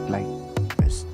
like this.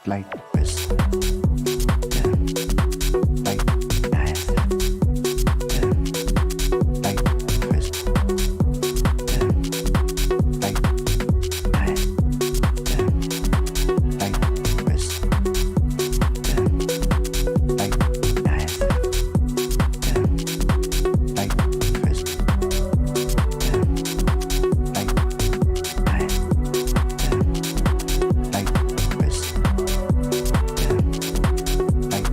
Like this. Like that. Like this. Like that.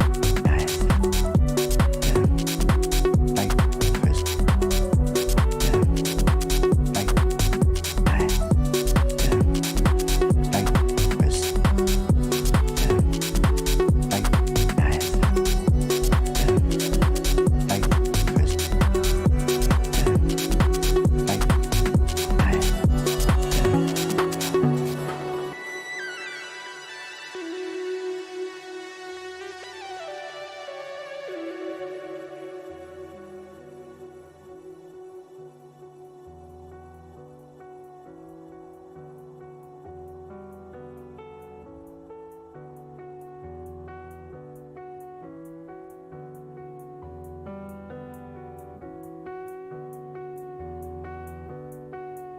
Like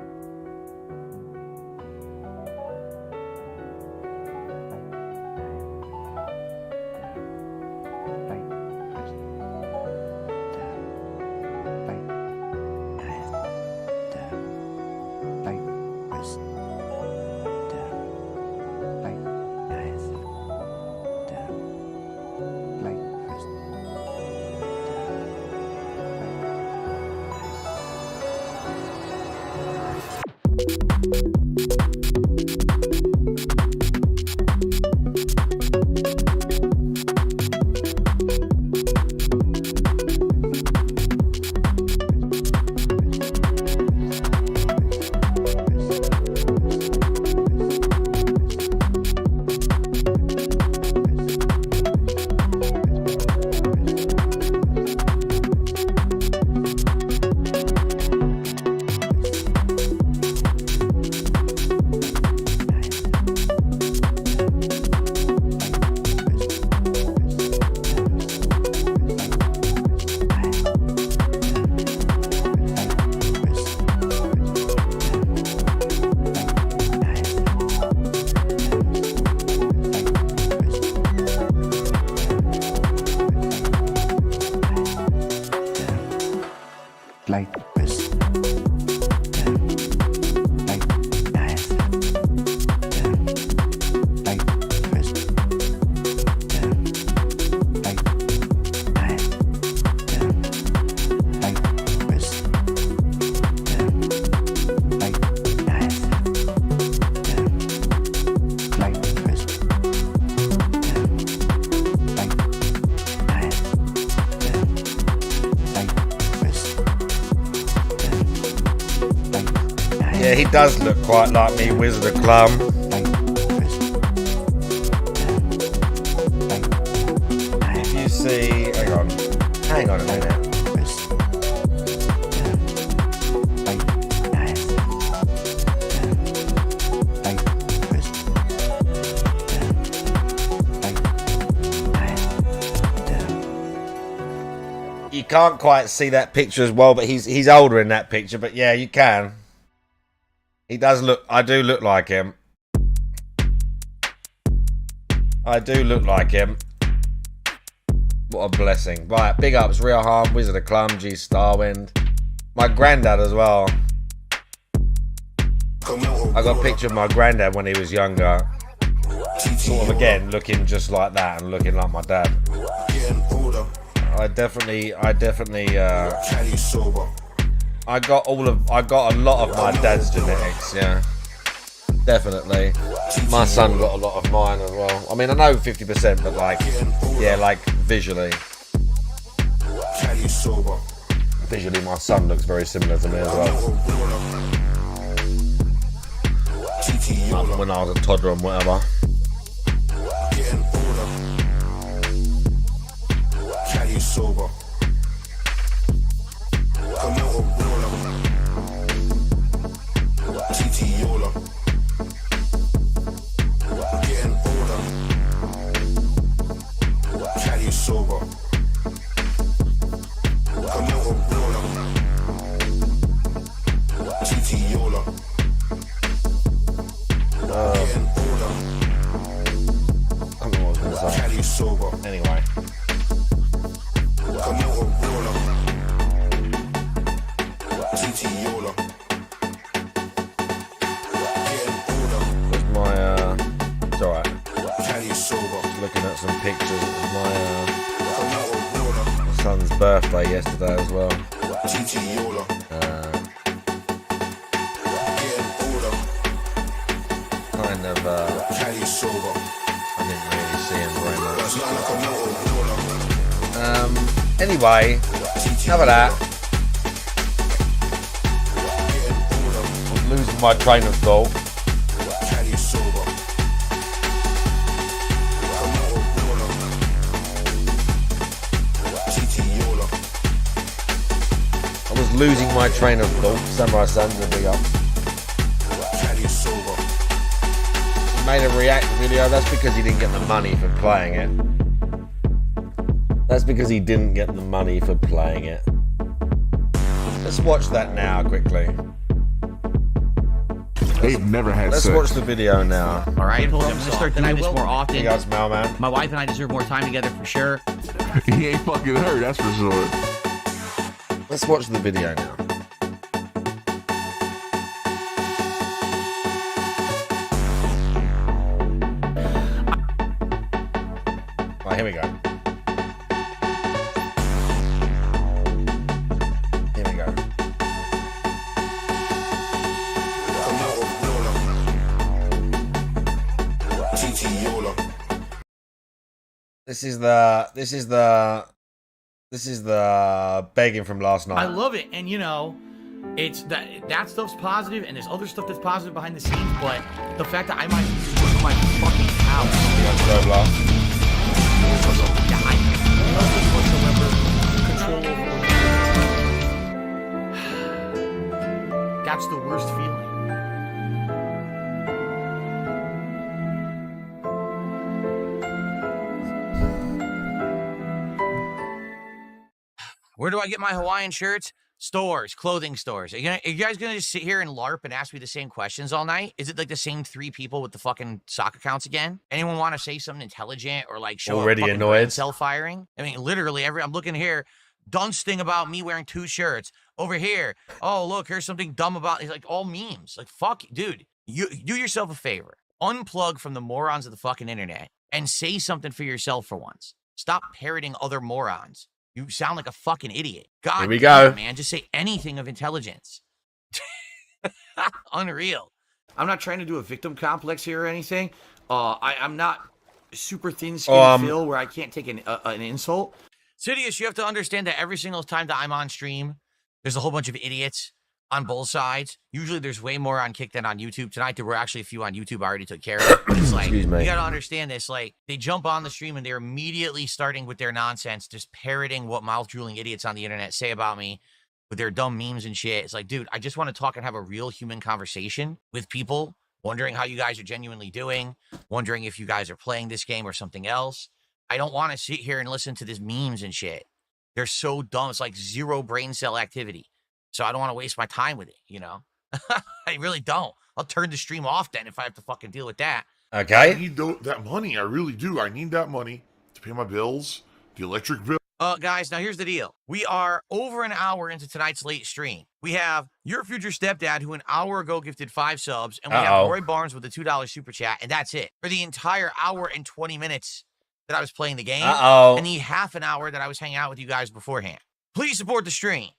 this. Like that. Like this. Like that. Like this. Like this. Like that. Like this. Like that. Like this. Like that. Like this. Like that. Yeah, he does look quite like me, Wizard of Glum. If you see, hang on a minute. You can't quite see that picture as well, but he's older in that picture. But yeah, you can. He does look. I do look like him. I do look like him. What a blessing. Right, big ups, Real Harm, Wizard of Clumsy, Starwind. My granddad as well. I got a picture of my granddad when he was younger. Sort of again, looking just like that and looking like my dad. I definitely I got a lot of my dad's genetics, yeah. Definitely. My son got a lot of mine as well. I mean, I know 50%, but like, yeah, like visually. Visually, my son looks very similar to me as well. Like when I was a toddler and whatever. Anyway. It's alright. Looking at some pictures. It was my son's birthday yesterday as well. Kind of I didn't really see him very much. Anyway, enough of that. I'm losing my train of thought. I was losing my train of thought. Samurai Sun's a big up. Made a react video. That's because he didn't get the money for playing it. That's because he didn't get the money for playing it. Let's watch that now quickly. They've never had Let's sex. watch the video now. All right, I'm gonna start doing this more often. Hey guys, Mailman. My wife and I deserve more time together for sure. He ain't fucking her, that's for sure. Let's watch the video now. Right, here we go. Here we go. This is the begging from last night. I love it, and you know, it's that stuff's positive, and there's other stuff that's positive behind the scenes. But the fact that I might lose my fucking house, yeah, I nothing whatsoever control over. That's the worst feeling. Where do I get my Hawaiian shirts? Stores, clothing stores. Are you guys gonna just sit here and LARP and ask me the same questions all night? Is it like the same 3 people with the fucking sock accounts again? Anyone want to say something intelligent or like show already a fucking annoyed cell firing? I mean, literally I'm looking here, dunsting about me wearing 2 shirts. Over here, oh look, here's something dumb about. It's like all memes. Like fuck, dude. You do yourself a favor. Unplug from the morons of the fucking internet and say something for yourself for once. Stop parroting other morons. You sound like a fucking idiot. God, here we go, man. Just say anything of intelligence. Unreal. I'm not trying to do a victim complex here or anything. I'm not super thin-skinned Phil where I can't take an insult. Sidious, you have to understand that every single time that I'm on stream, there's a whole bunch of idiots on both sides. Usually there's way more on Kick than on YouTube. Tonight there were actually a few on YouTube I already took care of. It's like, you gotta understand this. Like, they jump on the stream and they're immediately starting with their nonsense, just parroting what mouth-drooling idiots on the internet say about me with their dumb memes and shit. It's like, dude, I just want to talk and have a real human conversation with people, wondering how you guys are genuinely doing, wondering if you guys are playing this game or something else. I don't want to sit here and listen to this memes and shit. They're so dumb. It's like 0 brain cell activity. So I don't want to waste my time with it, you know? I really don't. I'll turn the stream off then if I have to fucking deal with that. Okay. I need that money. I really do. I need that money to pay my bills, The electric bill. Guys, now here's the deal. We are over an hour into tonight's late stream. We have your future stepdad, who an hour ago gifted 5 subs, and we have Roy Barnes with a $2 super chat, and that's it. For the entire hour and 20 minutes that I was playing the game, and the half an hour that I was hanging out with you guys beforehand. Please support the stream.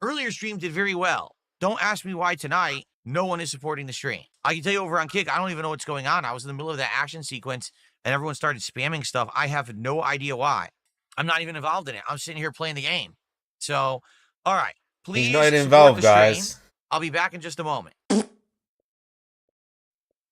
Earlier stream did very well. Don't ask me why tonight no one is supporting the stream. I can tell you over on Kick, I don't even know what's going on. I was in the middle of that action sequence, and everyone started spamming stuff. I have no idea why. I'm not even involved in it. I'm sitting here playing the game. So, all right. Please He's not involved, guys. I'll be back in just a moment. All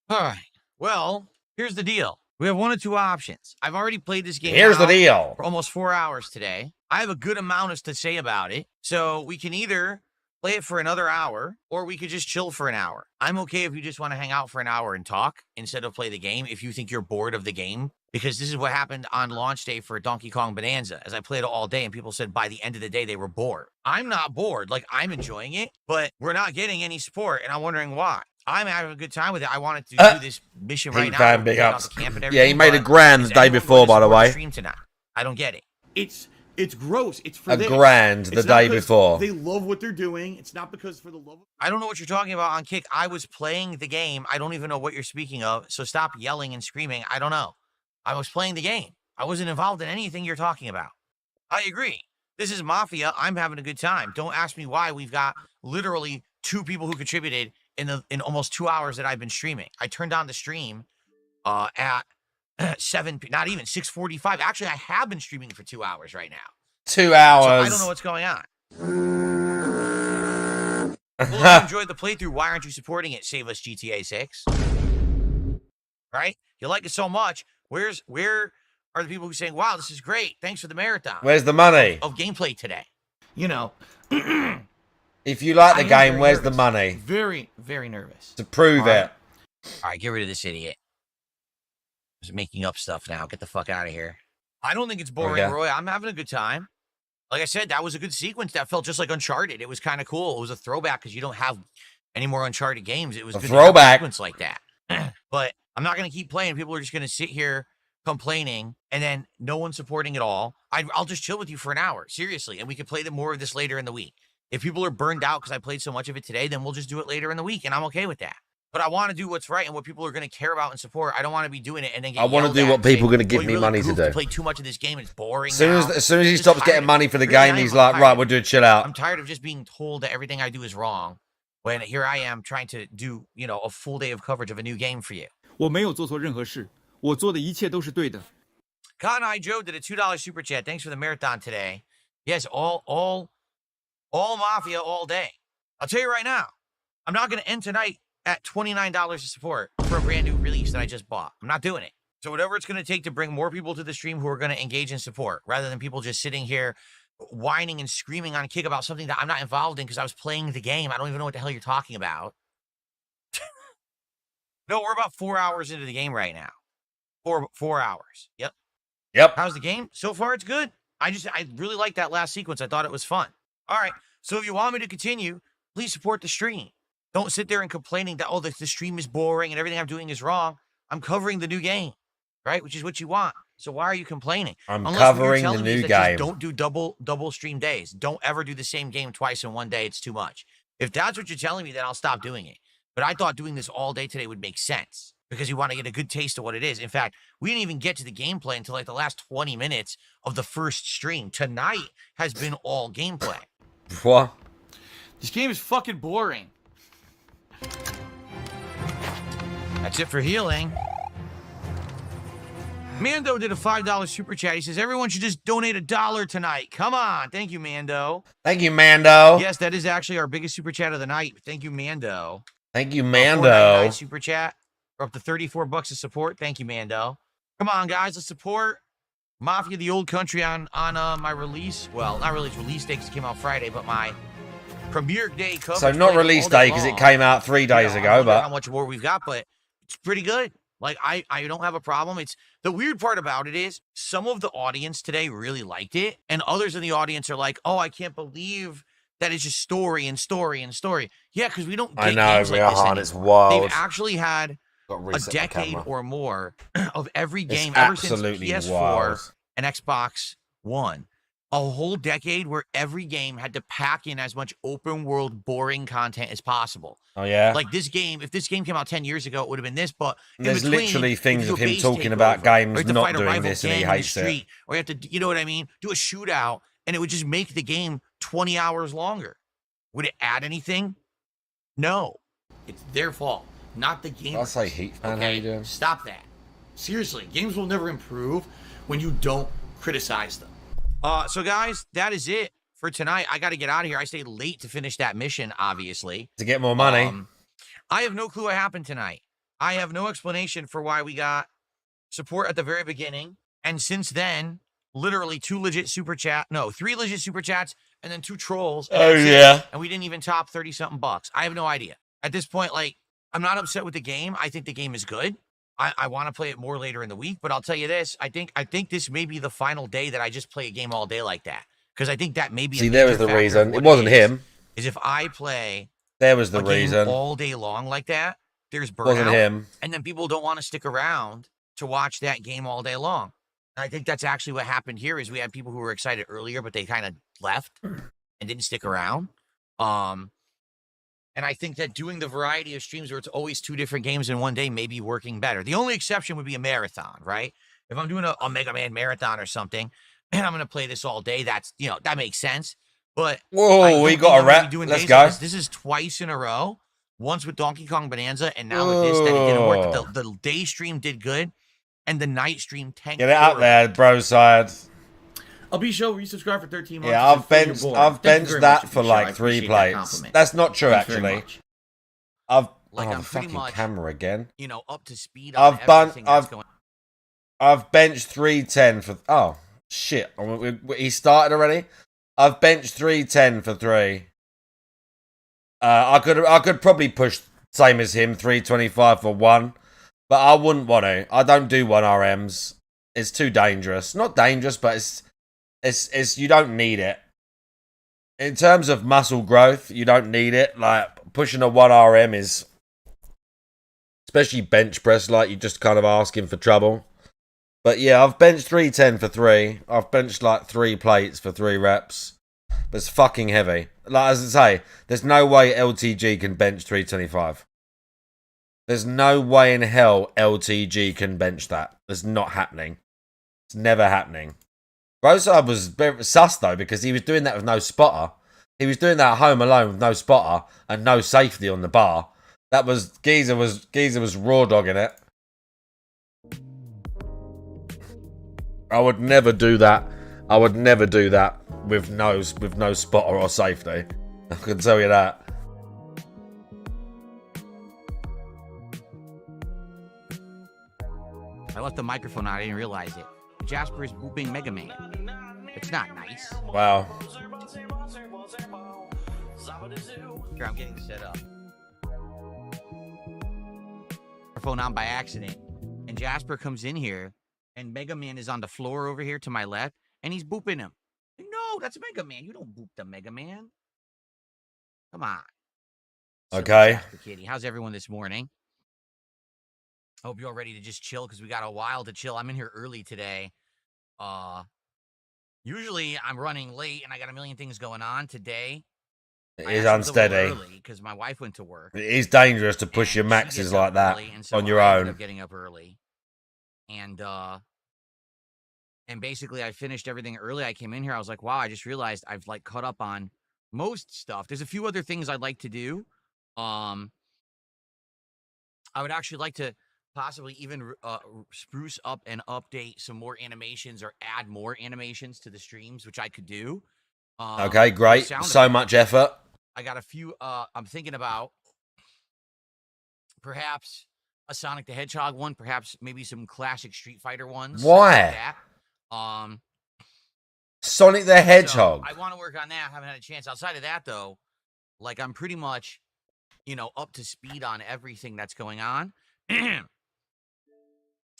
right. Well, here's the deal. We have one of two options. I've already played this game. Here's the deal. For almost 4 hours today. I have a good amount to say about it. So we can either play it for another hour, or we could just chill for an hour. I'm okay if you just want to hang out for an hour and talk instead of play the game if you think you're bored of the game. Because this is what happened on launch day for Donkey Kong Bonanza, as I played it all day, and people said by the end of the day they were bored. I'm not bored. Like, I'm enjoying it, but we're not getting any support, and I'm wondering why. I'm having a good time with it. I wanted to do this mission right now. Big ups. Yeah, he made a grand the day before, by the way. Stream tonight? I don't get it. It's gross. It's for a grand the day before. They love what they're doing. It's not because for the love of... I don't know what you're talking about on Kick. I was playing the game. I don't even know what you're speaking of, so stop yelling and screaming. I don't know. I was playing the game. I wasn't involved in anything you're talking about. I agree. This is Mafia. I'm having a good time. Don't ask me why. We've got literally 2 people who contributed in almost 2 hours that I've been streaming. I turned on the stream at 6:45. Actually, I have been streaming for 2 hours right now. 2 hours. So I don't know what's going on. Well, if you enjoyed the playthrough, why aren't you supporting it? Save us GTA 6. Right? You like it so much. Where are the people who are saying, wow, this is great. Thanks for the marathon. Where's the money? Of gameplay today. You know. If you like the game, where's the money? Very, very nervous. To prove it. All right, get rid of this idiot. He's making up stuff now. Get the fuck out of here. I don't think it's boring, Roy. I'm having a good time. Like I said, that was a good sequence. That felt just like Uncharted. It was kind of cool. It was a throwback because you don't have any more Uncharted games. It was a good throwback. To have a sequence like that. But I'm not going to keep playing. People are just going to sit here complaining and then no one supporting at all. I'll just chill with you for an hour, seriously, and we can play more of this later in the week. If people are burned out because I played so much of it today, then we'll just do it later in the week, and I'm okay with that. But I want to do what's right and what people are going to care about and support. I don't want to be doing it and then get I want to do what people are going to give me money to do. You play too much of this game, it's boring. As soon as he stops getting money for the game, he's like, right, we'll do a chill out. I'm tired of just being told that everything I do is wrong when here I am trying to do, a full day of coverage of a new game for you. 我没有做错任何事，我做的一切都是对的。 Cotton Eye Joe did a $2 super chat. Thanks for the marathon today. Yes, all Mafia all day. I'll tell you right now, I'm not going to end tonight at $29 to support for a brand new release that I just bought. I'm not doing it. So whatever it's going to take to bring more people to the stream who are going to engage in support, rather than people just sitting here whining and screaming on Kick about something that I'm not involved in because I was playing the game. I don't even know what the hell you're talking about. No, we're about 4 hours into the game right now. Four hours. Yep. How's the game? So far, it's good. I really like that last sequence. I thought it was fun. All right. So if you want me to continue, please support the stream. Don't sit there and complaining that, oh, the stream is boring and everything I'm doing is wrong. I'm covering the new game, right? Which is what you want. So why are you complaining? Unless covering the new game. Don't do double stream days. Don't ever do the same game twice in one day. It's too much. If that's what you're telling me, then I'll stop doing it. But I thought doing this all day today would make sense because you want to get a good taste of what it is. In fact, we didn't even get to the gameplay until like the last 20 minutes of the first stream. Tonight has been all gameplay. What? This game is fucking boring. That's it for healing. Mando did a $5 super chat. He says, everyone should just donate $1 tonight. Come on. Thank you, Mando. Thank you, Mando. Yes, that is actually our biggest super chat of the night. Thank you, Mando. Thank you, Mando. Super chat. We're up to $34 of support. Thank you, Mando. Come on, guys. Let's support Mafia the Old Country on my release. Well, not really release day because it came out Friday, but my premiere day coverage. So not release day because it came out 3 days ago, but how much more we've got, but it's pretty good. Like, I don't have a problem. It's the weird part about it is some of the audience today really liked it, and others in the audience are like, oh, I can't believe that it's just story and story and story. Yeah, because we don't get games like this anymore. It's wild. They've actually had a decade or more of every game ever since PS4 and Xbox One, a whole decade where every game had to pack in as much open world boring content as possible. Oh yeah. Like this game, if this game came out 10 years ago, it would have been this, but in There's between, literally you have things to do of a him base talking about takeover, games or you have to not fight a doing rival this and he gang in the hates it. street, or you have to, you know what I mean? Do a shootout, and it would just make the game 20 hours longer. Would it add anything? No. It's their fault, not the game. I'll say Heat fan. How you doing? Stop that. Seriously, games will never improve when you don't criticize them. So guys, that is it for tonight. I got to get out of here. I stayed late to finish that mission, obviously. To get more money. I have no clue what happened tonight. I have no explanation for why we got support at the very beginning. And since then, literally 3 legit super chats, and then 2 trolls. And Oh, that's it. yeah. And we didn't even top 30-something bucks. I have no idea. At this point, like, I'm not upset with the game. I think the game is good. I want to play it more later in the week, but I'll tell you this. I think this may be the final day that I just play a game all day like that. Because I think that may be See, there was the reason. It wasn't him. Is if I play There was the a game reason. all day long like that, there's burnout. Wasn't him. And then people don't want to stick around to watch that game all day long. And I think that's actually what happened here is we had people who were excited earlier, but they kind of left and didn't stick around. And I think that doing the variety of streams where it's always 2 different games in one day may be working better. The only exception would be a marathon, right? If I'm doing a Mega Man marathon or something, and I'm going to play this all day, that's, that makes sense. But Whoa, we got a wrap. Let's go. This is twice in a row. Once with Donkey Kong Bonanza, and now with this, that it didn't work. The day stream did good, and the night stream tanked. Get it out there, bro side. Abisho, resubscribe for 13 months. Yeah, I've benched that for like 3 plates. That's not true, actually. I'm pretty fucking much, camera again. Up to speed on everything that's going. I've benched 310 for. Oh shit! He started already. I've benched 310 for 3. I could probably push same as him 325 for 1, but I wouldn't want to. I don't do 1 RMs. It's too dangerous. Not dangerous, but it's you don't need it. In terms of muscle growth, you don't need it. Like pushing a 1 RM is, especially bench press, like you're just kind of asking for trouble. But yeah, I've benched 310 for 3. I've benched like 3 plates for 3 reps. But it's fucking heavy. Like as I say, there's no way LTG can bench 325. There's no way in hell LTG can bench that. It's not happening. It's never happening. Rosard was very sus though, because he was doing that with no spotter. He was doing that at home alone with no spotter and no safety on the bar. That was Geezer was raw dogging it. I would never do that. I would never do that with no spotter or safety. I can tell you that. I left the microphone out. I didn't realize it. Jasper is booping Mega Man. It's not nice. Wow. Here, I'm getting set up. Phone on by accident, and Jasper comes in here, and Mega Man is on the floor over here to my left, and he's booping him. No, that's Mega Man. You don't boop the Mega Man. Come on. Okay. Jasper Kitty. How's everyone this morning? Hope you're all ready to just chill because we got a while to chill. I'm in here early today. Usually I'm running late and I got a million things going on today. It is unsteady because my wife went to work. It is dangerous to push your maxes like that on your I ended own. up getting up early, and basically I finished everything early. I came in here. I was like, wow, I just realized I've like caught up on most stuff. There's a few other things I'd like to do. I would actually like to possibly even spruce up and update some more animations or add more animations to the streams, which I could do. Okay, great. So much effort. I got a few. I'm thinking about perhaps a Sonic the Hedgehog one, perhaps maybe some classic Street Fighter ones. Why? Like Sonic the Hedgehog. So I want to work on that. I haven't had a chance. Outside of that, though, like I'm pretty much, up to speed on everything that's going on.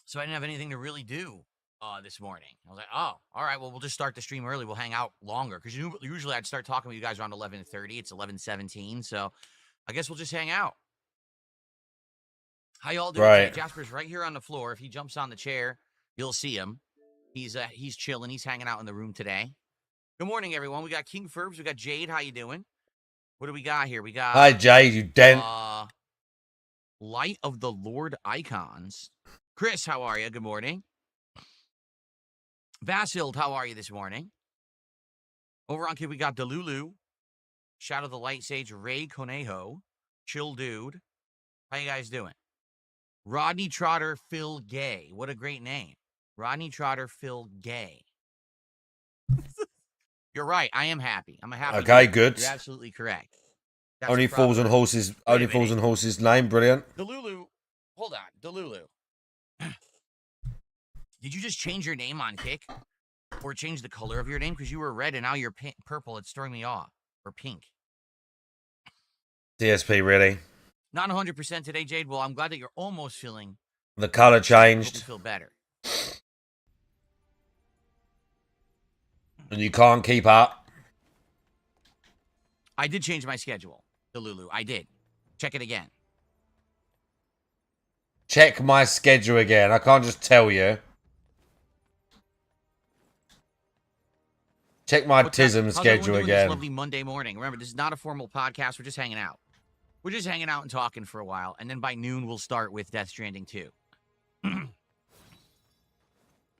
So I didn't have anything to really do this morning. I was like, oh, all right, well, we'll just start the stream early. We'll hang out longer. Because usually I'd start talking with you guys around 11:30. It's 11:17. So I guess we'll just hang out. How y'all doing? Right. Jasper's right here on the floor. If he jumps on the chair, you'll see him. He's chilling. He's hanging out in the room today. Good morning, everyone. We got King Furbs. We got Jade. How you doing? What do we got here? We got Hi, Jade, you dent. Light of the Lord Icons. Chris, how are you? Good morning. Basild, how are you this morning? Over on Kid, we got Delulu. Shadow the Light Sage, Ray Conejo. Chill Dude. How you guys doing? Rodney Trotter, Phil Gay. What a great name. Rodney Trotter, Phil Gay. You're right. I am happy. I'm a happy. Okay, dude. good. You're absolutely correct. That's Only the falls on proper- horses. Wait a Only falls on minute. horses' name. Brilliant. Delulu. Hold on. Delulu. Did you just change your name on Kick? Or change the color of your name? Because you were red and now you're purple. It's throwing me off. Or pink. DSP, really? Not 100% today, Jade. Well, I'm glad that you're almost feeling. The color I hope you changed, feel better. and you can't keep up. I did change my schedule, Delulu. I did. Check it again. Check my schedule again. I can't just tell you. Check my What's up? TISM How's everyone schedule doing this again. lovely Monday morning. Remember, this is not a formal podcast. We're just hanging out. We're just hanging out and talking for a while, and then by noon we'll start with Death Stranding 2.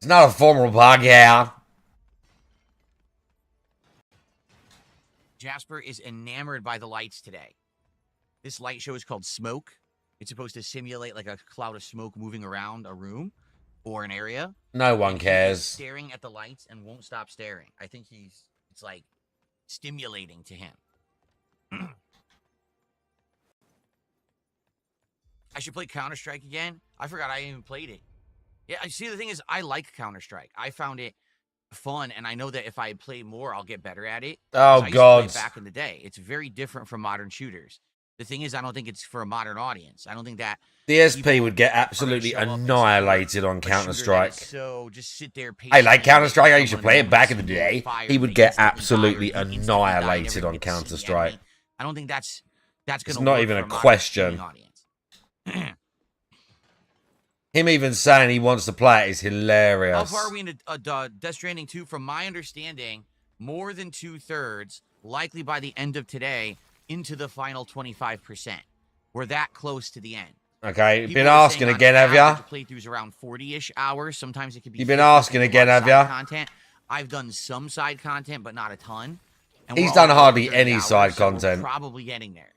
It's not a formal podcast. Jasper is enamored by the lights today. This light show is called Smoke. It's supposed to simulate like a cloud of smoke moving around a room or an area. No one And he is cares. staring at the lights and won't stop staring. I think it's like stimulating to him. I should play Counter-Strike again. I forgot I even played it. Yeah, I see. The thing is, I like Counter-Strike. I found it fun, and I know that if I play more, I'll get better at it. 'Cause Oh I used to play God. it back in the day. It's very different from modern shooters. The thing is, I don't think it's for a modern audience. I don't think that DSP would get are gonna absolutely show up and support annihilated on a shooter Counter that Strike. is So just sit there. I like patiently Counter Strike. I waiting used to for play someone it back in to the see day. fire He and would they get instantly die, or absolutely he instantly die and never annihilated even on get to see Counter the Strike. enemy. I don't think that's It's gonna not work even for a modern question. streaming audience. Him even saying he wants to play it is How hilarious. far are we into Death Stranding 2? From my understanding, more than 2/3, likely by the end of today, into the final 25%. We're that close to the end. Okay, People been are asking saying on again, have ya? average Playthroughs around 40-ish hours. Sometimes it could be. You've been 50 asking if you do a again, lot of have ya? side Content. I've done some side content, but not a ton. And He's we're done all hardly over 30 any hours, side so we're content. probably getting there.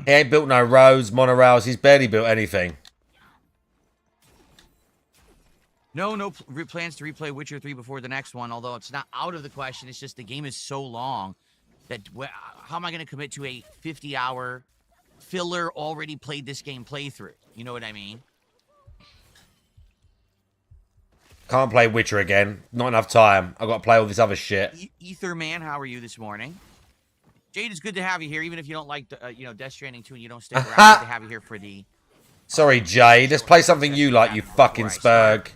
He ain't built no roads, monorails. He's barely built anything. No plans to replay Witcher 3 before the next one, although it's not out of the question. It's just the game is so long that how am I going to commit to a 50-hour filler already played this game playthrough? You know what I mean? Can't play Witcher again. Not enough time. I've got to play all this other shit. Etherman, how are you this morning? Jade, it's good to have you here, even if you don't like, Death Stranding 2 and you don't stick around. Good to have you here for the... Sorry, Jade. Let's play something you like, you fucking spurg.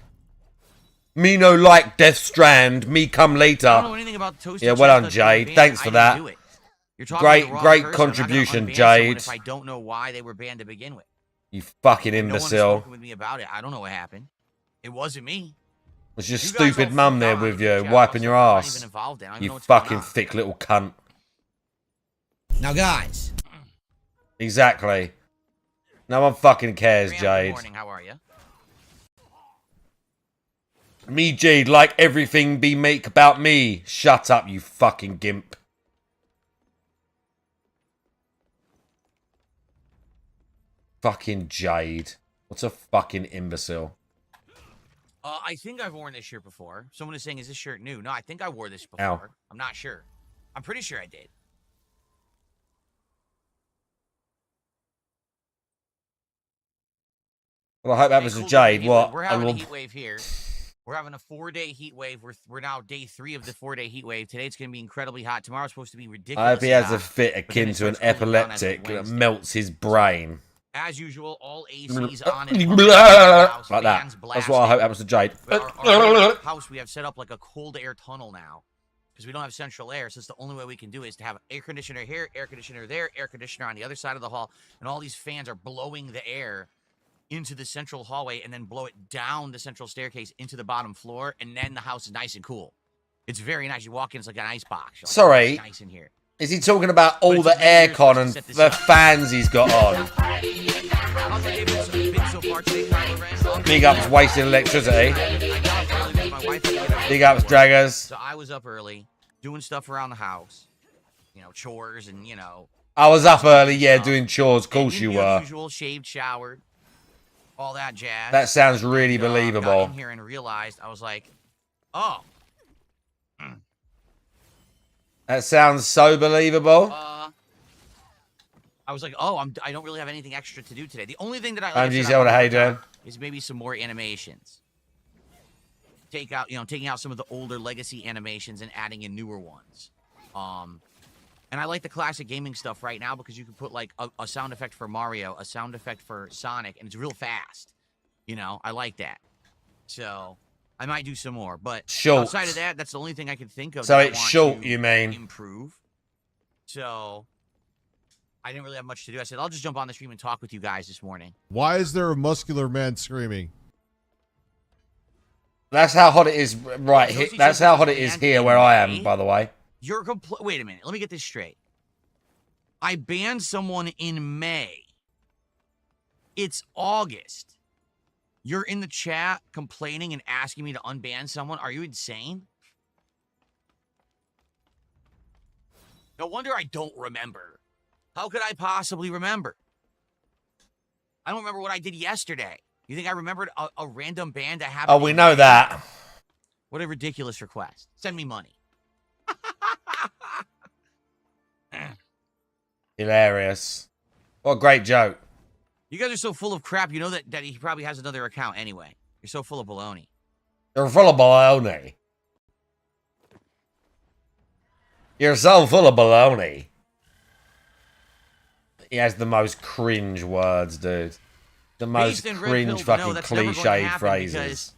Me no like Death Strand. Me come I don't later. know anything about Toasted Yeah, well done, Chestnut being Jade. banned. Thanks I for didn't that. do it. You're talking to the wrong Great person. contribution, I'm not gonna unban someone Jade. if I don't know why they were banned to begin with. You fucking No one has imbecile. spoken with me about it. I don't know what happened. It wasn't me. It's your You guys stupid all mum freak there out on with the you, chat. wiping your I'm not ass. even involved in it. I don't even You know what's going fucking on. thick little cunt. Now, guys. Exactly. No one fucking cares, Good Jade. morning. How are you? Me, Jade, like everything be make about me. Shut up, you fucking gimp. Fucking Jade. What's a fucking imbecile? I think I've worn this shirt before. Someone is saying, is this shirt new? No, I think I wore this before. Ow. I'm not sure. I'm pretty sure I did. Well, I hope that Hey, was a cool, Jade. heat What? wave. We're A having a lump. heat wave here. We're having a 4-day heat wave. We're now day 3 of the 4-day heat wave. Today it's going to be incredibly hot. Tomorrow's supposed to be ridiculous. I hope he has a hot. fit then akin it to an starts cooling down as of epileptic that Wednesday. melts his brain. As usual, all ACs on. Like that. That's what I hope happens to Jade. Our house, we have set up like a cold air tunnel now because we don't have central air. So it's the only way we can do it is to have air conditioner here, air conditioner there, air conditioner on the other side of the hall, and all these fans are blowing the air into the central hallway and then blow it down the central staircase into the bottom floor, and then the house is nice and cool. It's very nice. You walk in, it's like an ice box. Like, Sorry. it's nice in here. Is he talking about all it's the just many years for us aircon to and set this the up. fans he's got on? How's your day been so far today, Kylo Ren? Big ups wasting electricity. I got up early because my wife had to get up. Big ups draggers. So I was up early, doing stuff around the house. You know, chores and, you know. I was up early, yeah, doing chores. Of course you were. Usual, shaved, showered, all that jazz. That sounds really Got believable. in here and realized, I was like, oh. That sounds so believable. I was like, oh, I don't really have anything extra to do today. The only thing that I I'm Zelda, how you doing? is maybe some more animations. Taking out some of the older legacy animations and adding in newer ones. And I like the classic gaming stuff right now because you can put like a sound effect for Mario, a sound effect for Sonic, and it's real fast. You know, I like that. So I might do some more, but outside of that, that's the only thing I can think of. So that it's I want short, to you mean? Improve. So I didn't really have much to do. I said I'll just jump on the stream and talk with you guys this morning. Why is there a muscular man screaming? That's how hot it is right here. That's how hot it is here where I am, by the way. You're wait a minute. Let me get this straight. I banned someone in May. It's August. You're in the chat complaining and asking me to unban someone. Are you insane? No wonder I don't remember. How could I possibly remember? I don't remember what I did yesterday. You think I remembered a random ban that happened? Oh, we know that. What a ridiculous request. Send me money. Hilarious. What a great joke. You guys are so full of crap. You know that he probably has another account anyway. You're so full of baloney. You're full of baloney. You're so full of baloney. He has the most cringe words, dude. The most cringe fucking cliched phrases.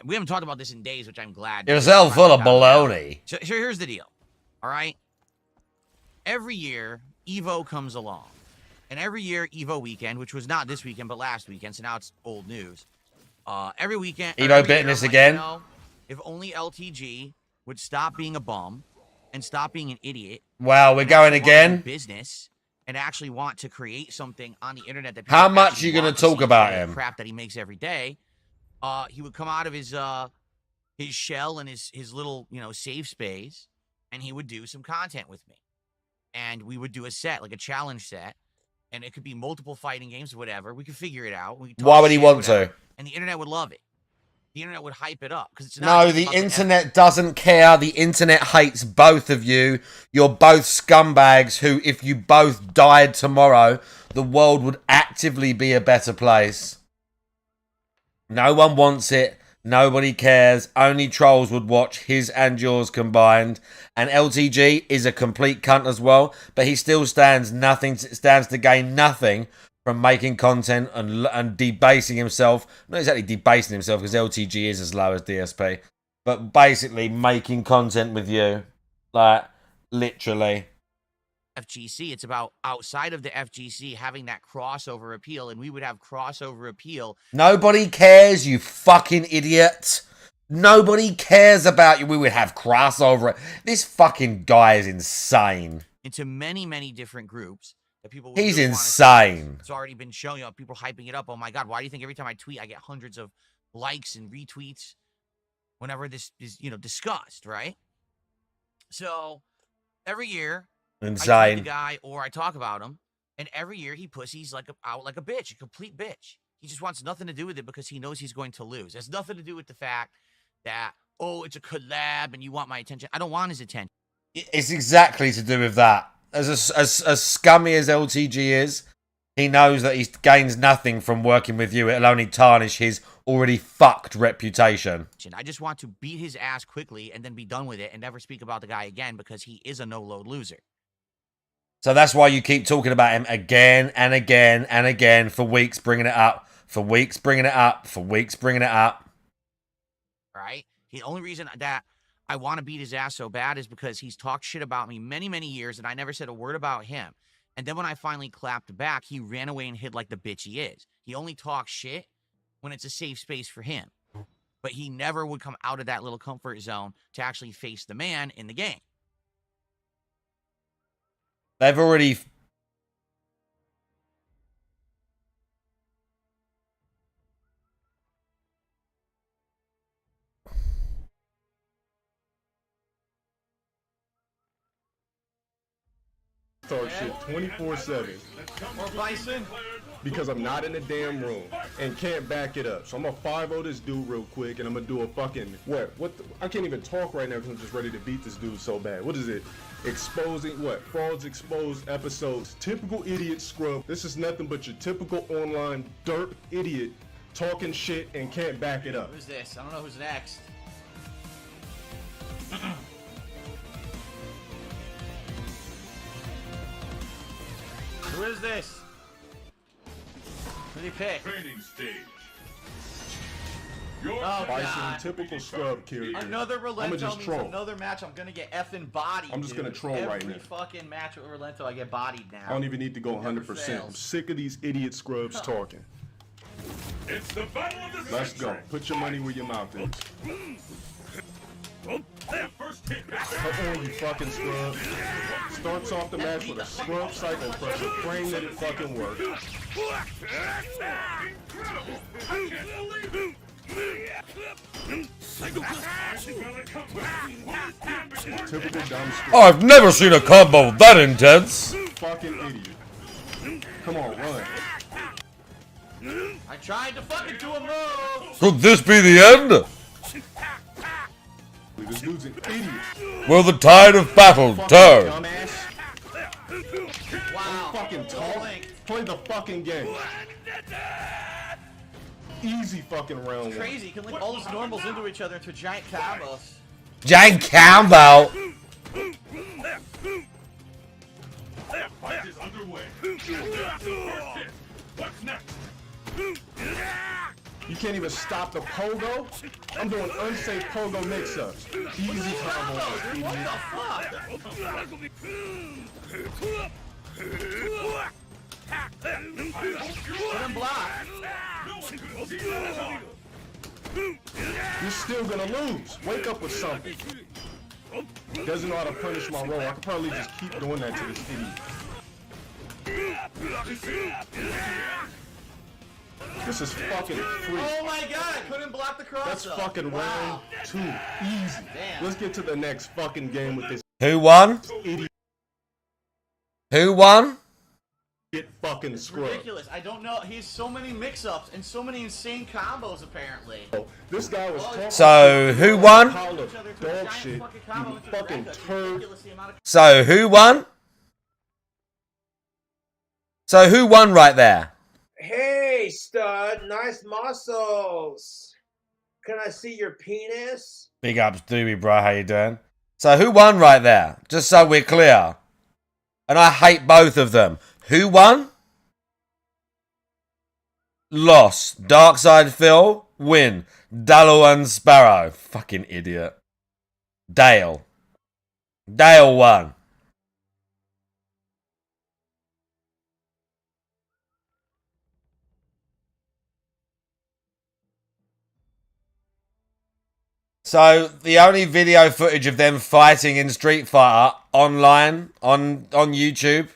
We haven't talked about this in days, which I'm glad. You're so full of baloney. So here's the deal. All right. Every year, Evo comes along. And every year, Evo weekend, which was not this weekend, but last weekend, so now it's old news. Every weekend. Evo business again. If only LTG would stop being a bum and stop being an idiot. Wow, we're going again. Business and actually want to create something on the internet that. How much are you going to talk about him? Crap that he makes every day. He would come out of his shell and his little safe space, and he would do some content with me, and we would do a set, like a challenge set. And it could be multiple fighting games, whatever. We could figure it out. Why would he want to? And the internet would love it. The internet would hype it up because it's not. No, the internet doesn't care. The internet hates both of you. You're both scumbags who, if you both died tomorrow, the world would actively be a better place. No one wants it. Nobody cares. Only trolls would watch his and yours combined. And LTG is a complete cunt as well, but he still stands to gain nothing from making content and debasing himself. Not exactly debasing himself, because LTG is as low as DSP, but basically making content with you, like literally. FGC, it's about outside of the FGC having that crossover appeal, and we would have crossover appeal. Nobody cares, you fucking idiot. Nobody cares about you. We would have crossover. This fucking guy is insane. Into many, many different groups that people. He's really insane. It's already been shown. People hyping it up. Oh my god, why do you think every time I tweet I get hundreds of likes and retweets whenever this is discussed, right? So every year. Insane. I tweet the guy or I talk about him, and every year he pussies out like a bitch, a complete bitch. He just wants nothing to do with it because he knows he's going to lose. It has nothing to do with the fact that, oh, it's a collab and you want my attention. I don't want his attention. It's exactly to do with that. As scummy as LTG is, he knows that he gains nothing from working with you. It'll only tarnish his already fucked reputation. I just want to beat his ass quickly and then be done with it and never speak about the guy again because he is a no-load loser. So that's why you keep talking about him again and again and again for weeks, bringing it up, for weeks, bringing it up, for weeks, bringing it up. Right? The only reason that I want to beat his ass so bad is because he's talked shit about me many, many years, and I never said a word about him. And then when I finally clapped back, he ran away and hid like the bitch he is. He only talks shit when it's a safe space for him. But he never would come out of that little comfort zone to actually face the man in the game. They've already... Start shit 24/7 Or Bison. because I'm not in the damn room and can't back it up. So I'm gonna 5-0 this dude real quick, and I'm gonna do a fucking I can't even talk right now because I'm just ready to beat this dude so bad. What is it? Exposing frauds exposed episodes. Typical idiot scrub. This is nothing but your typical online dirt idiot talking shit and can't back it up. Who's this? I don't know who's next. Who is this? Who did he pick? Training stage. Oh, Bison, God. typical scrub character. Another I'ma Relento just means troll. another match I'm gonna get effing bodied. I'm just gonna dude. troll right Every now. fucking match with Relento, I get bodied now. I don't even need to go It never 100%. I'm fails. sick of these idiot scrubs talking. It's the battle of the Let's go. Put your money where your mouth is. First hit. Come on, you fucking scrub. Starts off the match with a scrub cycle pressure, praying that it fucking works. Typical dumb scrub. I've never seen a combo that intense. Fucking idiot. Come on, run. I tried to fucking do a move. Could this be the end? This dude's an idiot. Will the tide of battle Fucking turn? dumbass. Wow. Fucking talk. Play the fucking game. Easy fucking round one. Crazy. You can link all those normals into each other into giant combos. Giant combo. Fight is underway. First hit. What's next? You can't even stop the pogo? I'm doing unsafe pogo mix-ups. Easy combo, What idiot. the fuck? Put him block. You're still gonna lose. Wake up with something. Doesn't know how to punish my roll. I could probably just keep doing that to this idiot. This is fucking free. Oh my god, I couldn't block the cross. That's up. fucking round 2. Easy. Damn. Let's get to the next fucking game with this Who won? idiot Who won? fucking scrub. Ridiculous. I don't know. He has so many mix-ups and so many insane combos, apparently. This guy was talking So who won? pile of dog shit. You fucking turd. So who won? So who won right there? Hey, stud, nice muscles. Can I see your penis? Big ups, Doobie, bro. How you doing? So who won right there? Just so we're clear. And I hate both of them. Who won? Loss. Darkside Phil. Win. Dallo and Sparrow. Fucking idiot. Dale. Dale won. So the only video footage of them fighting in Street Fighter online on YouTube,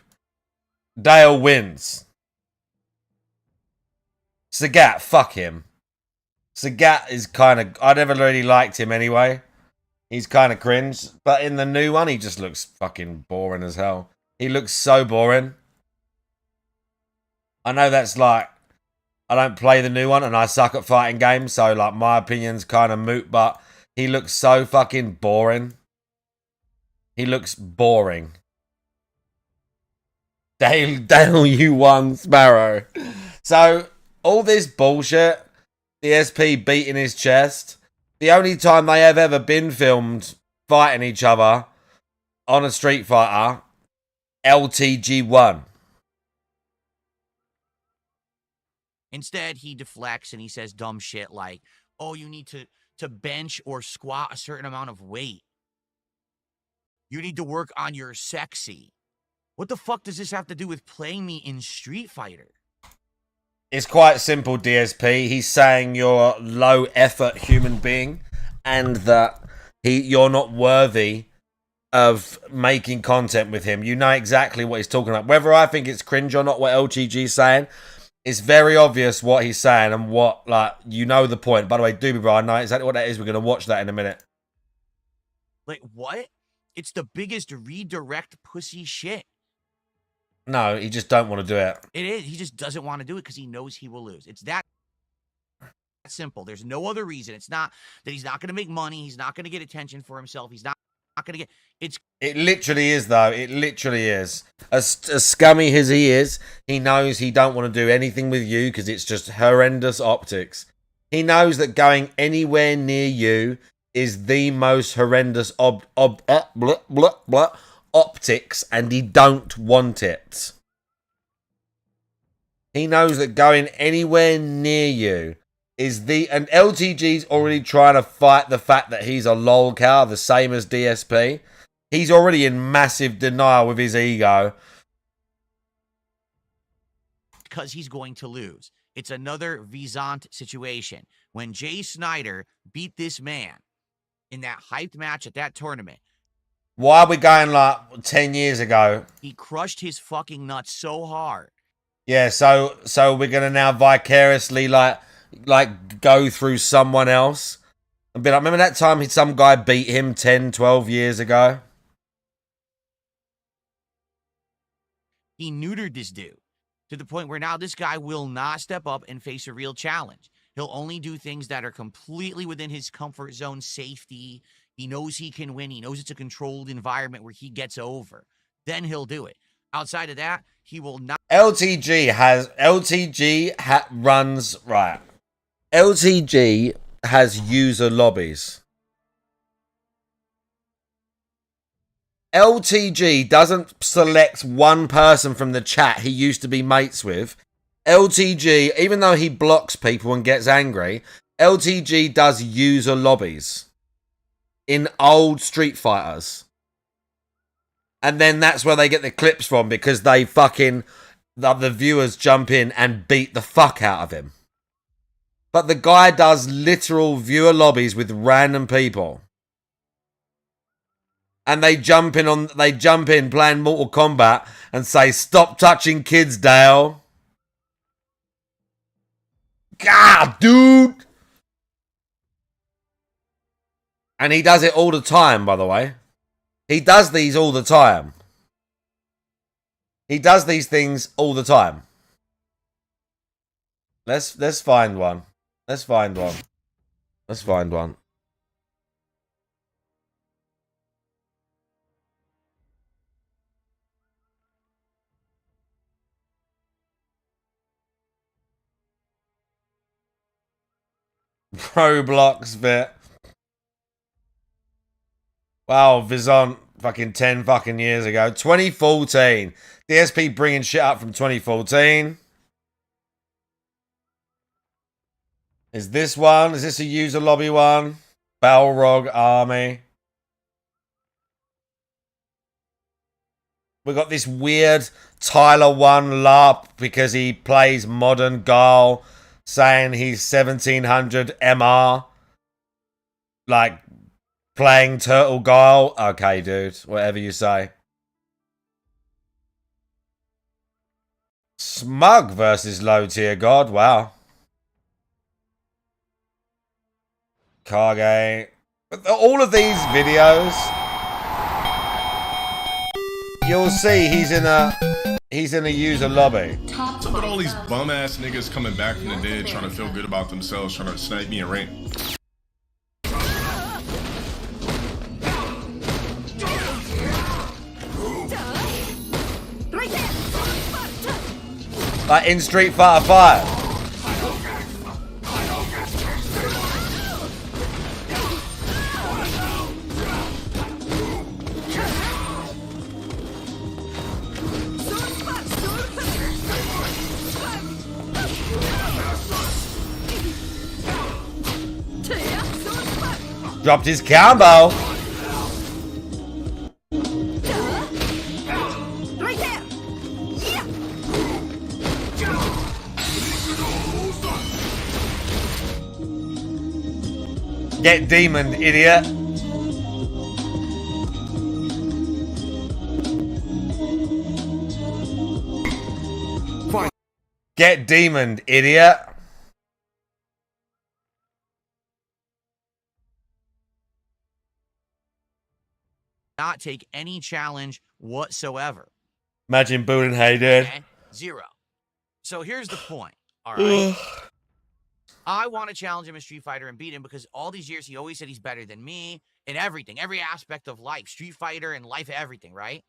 Dale wins. Sagat, fuck him. Sagat is kind of... I never really liked him anyway. He's kind of cringe. But in the new one, he just looks fucking boring as hell. He looks so boring. I know that's like... I don't play the new one and I suck at fighting games. So like my opinion's kind of moot. But he looks so fucking boring. He looks boring. Dale, you won, Sparrow. So... all this bullshit, the SP beating his chest, the only time they have ever been filmed fighting each other on a Street Fighter, LTG won. Instead, he deflects and he says dumb shit like, oh, you need to bench or squat a certain amount of weight. You need to work on your sexy. What the fuck does this have to do with playing me in Street Fighter? It's quite simple, DSP. He's saying you're a low effort human being and that you're not worthy of making content with him. You know exactly what he's talking about. Whether I think it's cringe or not what LGG's saying, it's very obvious what he's saying and what, like, you know the point. By the way, Doobie Bro, I know exactly what that is. We're going to watch that in a minute. Like, what? It's the biggest redirect pussy shit. No, he just don't want to do it. It is. He just doesn't want to do it because he knows he will lose. It's that simple. There's no other reason. It's not that he's not going to make money. He's not going to get attention for himself. He's not going to get... It literally is, though. It literally is. As scummy as he is, he knows he don't want to do anything with you because it's just horrendous optics. He knows that going anywhere near you is the most horrendous optics, and he don't want it. He knows that going anywhere near you is the... And LTG's already trying to fight the fact that he's a lol cow, the same as DSP. He's already in massive denial with his ego. Because he's going to lose. It's another Vizant situation. When Jay Snyder beat this man in that hyped match at that tournament, why are we going like 10 years ago? he crushed his fucking nuts so hard. Yeah, so we're gonna now vicariously like go through someone else and be like, remember that time some guy beat him 10, 12 years ago? He neutered this dude to the point where now this guy will not step up and face a real challenge. He'll only do things that are completely within his comfort zone, safety. He knows he can win. He knows it's a controlled environment where he gets over. Then he'll do it. Outside of that, he will not. LTG has user lobbies. LTG doesn't select one person from the chat he used to be mates with. LTG, even though he blocks people and gets angry, LTG does user lobbies in old Street Fighters. And then that's where they get the clips from, because they fucking... the viewers jump in and beat the fuck out of him. But the guy does literal viewer lobbies with random people. And they jump in playing Mortal Kombat and say, "Stop touching kids, Dale." God, dude. And he does it all the time, by the way. He does these all the time. He does these things all the time. Let's find one. Let's find one. Let's find one. Roblox bit. Wow, Vizant fucking 10 fucking years ago. 2014. DSP bringing shit up from 2014. Is this one? Is this a user lobby one? Balrog Army. We got this weird Tyler 1 LARP because he plays modern Guile, saying he's 1700 MR. Like, playing Turtle Guile. Okay, dude. Whatever you say. Smug versus low tier god. Wow. Kage. All of these videos, you'll see he's in a user lobby. So with all these bum ass niggas coming back from the dead trying to feel good about themselves, trying to snipe me and rank. Like in Street Fighter 5. Dropped his combo. Get demoned, idiot. Get demoned, idiot. Not take any challenge whatsoever. Imagine booing Hayden. Okay? 0. So here's the point. All right. I want to challenge him in Street Fighter and beat him because all these years he always said he's better than me in everything, every aspect of life, Street Fighter and life, everything, right?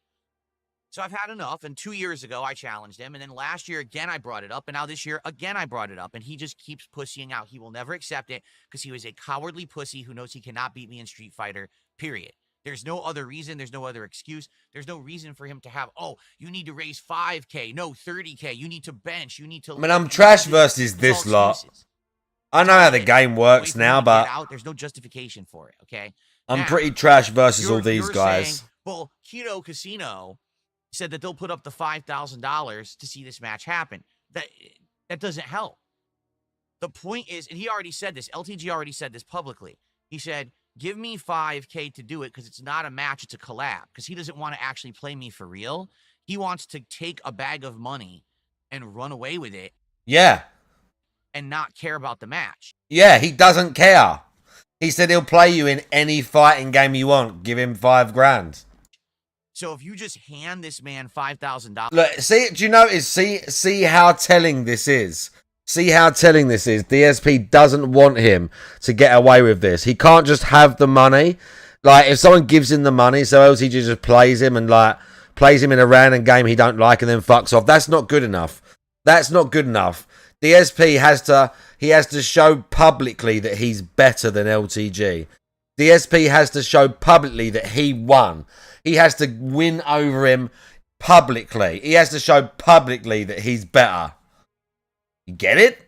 So I've had enough, and 2 years ago I challenged him, and then last year again I brought it up, and now this year again I brought it up, and he just keeps pussying out. He will never accept it because he was a cowardly pussy who knows he cannot beat me in Street Fighter, period. There's no other reason. There's no other excuse. There's no reason for him to have, oh, you need to raise 5K, no, 30K. You need to bench. You need to... I mean, I'm trash versus this lot. I know how the game works now, but there's no justification for it, okay? I'm pretty trash versus all these guys. Saying, well, Keto Casino said that they'll put up the $5,000 to see this match happen. That doesn't help. The point is, and he already said this, LTG already said this publicly. He said, give me 5K to do it because it's not a match, it's a collab. Because he doesn't want to actually play me for real. He wants to take a bag of money and run away with it. Yeah. And not care about the match. Yeah, he doesn't care. He said he'll play you in any fighting game you want. Give him $5,000. So if you just hand this man $5,000... Look, see, do you notice? See how telling this is? See how telling this is? DSP doesn't want him to get away with this. He can't just have the money. Like, if someone gives him the money, so LTG just plays him and, like, plays him in a random game he don't like and then fucks off. That's not good enough. That's not good enough. DSP has to show publicly that he's better than LTG. DSP has to show publicly that he won. He has to win over him publicly. He has to show publicly that he's better. You get it?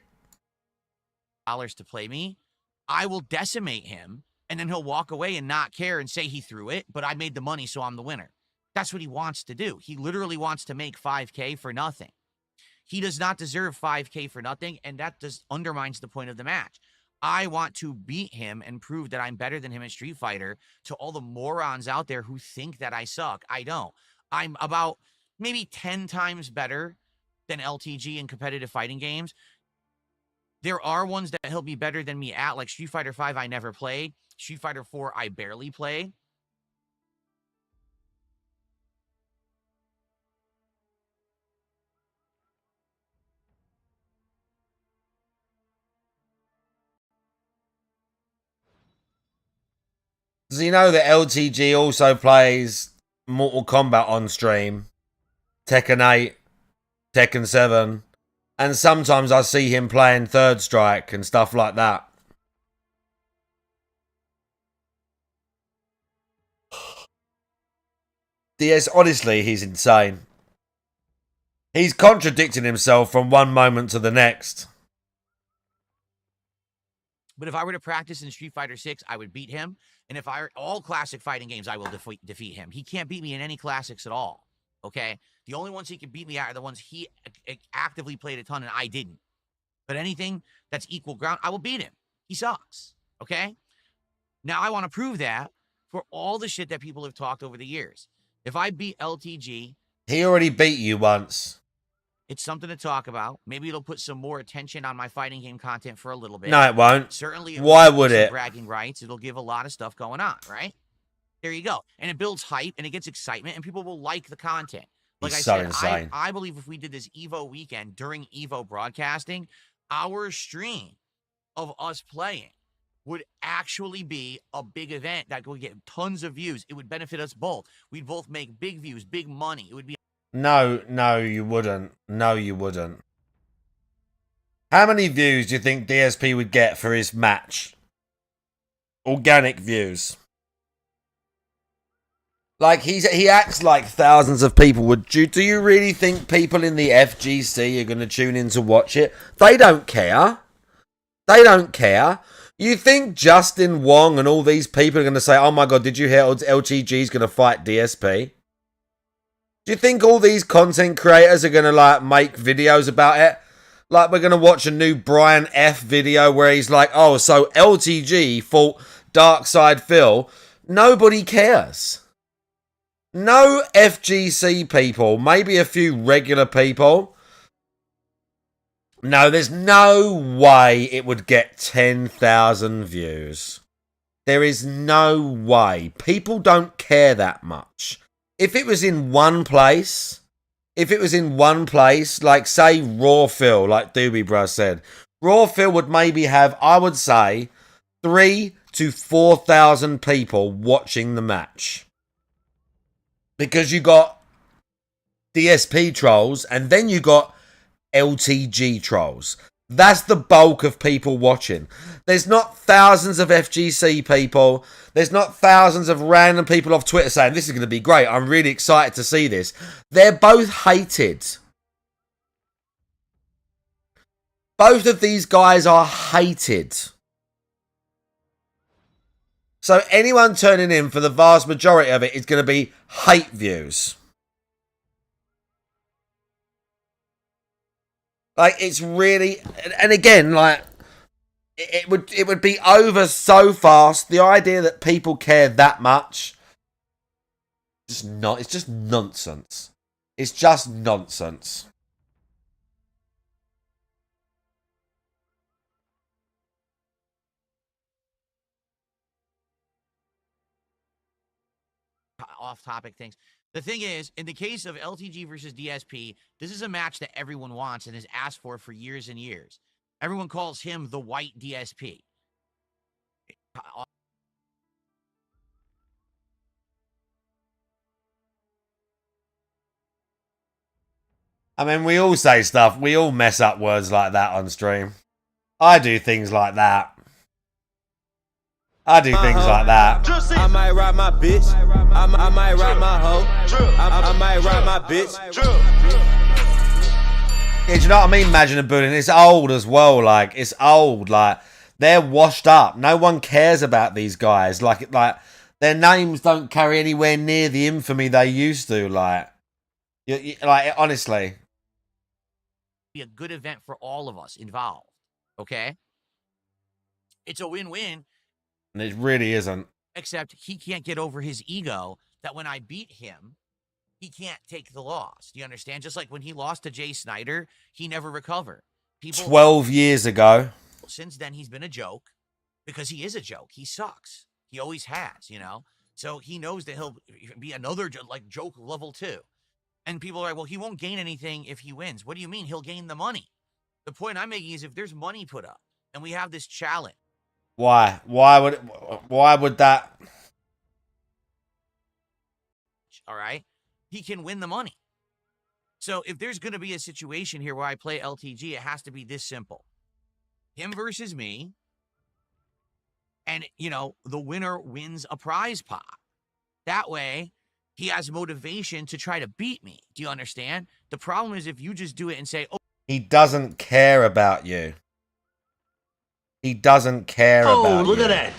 Dollars to play me, I will decimate him, and then he'll walk away and not care and say he threw it, but I made the money, so I'm the winner. That's what he wants to do. He literally wants to make 5K for nothing. He does not deserve 5K for nothing, and that just undermines the point of the match. I want to beat him and prove that I'm better than him in Street Fighter to all the morons out there who think that I suck. I don't. I'm about maybe 10 times better than LTG in competitive fighting games. There are ones that he'll be better than me at, like Street Fighter 5 I never played. Street Fighter 4 I barely play. Does he know that LTG also plays Mortal Kombat on stream? Tekken 8, Tekken 7, and sometimes I see him playing Third Strike and stuff like that. DS, honestly, he's insane. He's contradicting himself from one moment to the next. But if I were to practice in Street Fighter 6, I would beat him. And if I all classic fighting games, I will defeat him. He can't beat me in any classics at all. Okay? The only ones he can beat me at are the ones he actively played a ton and I didn't. But anything that's equal ground, I will beat him. He sucks. Okay? Now I want to prove that for all the shit that people have talked over the years. If I beat LTG... He already beat you once. It's something to talk about. Maybe it'll put some more attention on my fighting game content for a little bit. No, it won't. Certainly. Why would it? Bragging rights. It'll give a lot of stuff going on, right? There you go. And it builds hype and it gets excitement and people will like the content. Like I said, insane. I believe if we did this Evo weekend during Evo broadcasting, our stream of us playing would actually be a big event that would get tons of views. It would benefit us both. We'd both make big views, big money. It would be... No, you wouldn't. No, you wouldn't. How many views do you think DSP would get for his match? Organic views. Like, he acts like thousands of people would. Do you really think people in the FGC are going to tune in to watch it? They don't care. They don't care. You think Justin Wong and all these people are going to say, oh my god, did you hear LTG's going to fight DSP? Do you think all these content creators are going to, like, make videos about it? Like, we're going to watch a new Brian F video where he's like, oh, so LTG fought Dark Side Phil, nobody cares. No FGC people, maybe a few regular people. No, there's no way it would get 10,000 views. There is no way. People don't care that much. If it was in one place, like say Raw Phil, like Doobie Bro said, Raw Phil would maybe have, I would say, 3,000 to 4,000 people watching the match. Because you got DSP trolls and then you got LTG trolls. That's the bulk of people watching. There's not thousands of FGC people. There's not thousands of random people off Twitter saying, this is going to be great. I'm really excited to see this. They're both hated. Both of these guys are hated. So anyone turning in for the vast majority of it is going to be hate views. Like, it's really... And again, like, it would be over so fast. The idea that people care that much... It's just nonsense. It's just nonsense. Off-topic things. The thing is, in the case of LTG versus DSP, this is a match that everyone wants and has asked for years and years. Everyone calls him the white DSP. I mean, we all say stuff. We all mess up words like that on stream. I do things like that. I do things like that. I might ride my bitch. I might ride my hoe. I might ride my bitch. Yeah, do you know what I mean? Imagine a bullying. It's old as well. Like, it's old. Like, they're washed up. No one cares about these guys. Like their names don't carry anywhere near the infamy they used to. Like honestly. Be a good event for all of us involved. Okay? It's a win-win. And it really isn't. Except he can't get over his ego that when I beat him, he can't take the loss. Do you understand? Just like when he lost to Jay Snyder, he never recovered. 12 years ago. Since then, he's been a joke because he is a joke. He sucks. He always has, you know? So he knows that he'll be another joke level 2. And people are like, well, he won't gain anything if he wins. What do you mean? He'll gain the money. The point I'm making is if there's money put up and we have this challenge. Why? Why would that? All right. He can win the money. So if there's going to be a situation here where I play LTG, it has to be this simple. Him versus me. And, you know, the winner wins a prize pot. That way, he has motivation to try to beat me. Do you understand? The problem is if you just do it and say, oh. He doesn't care about you. He doesn't care about you. Oh, look at that.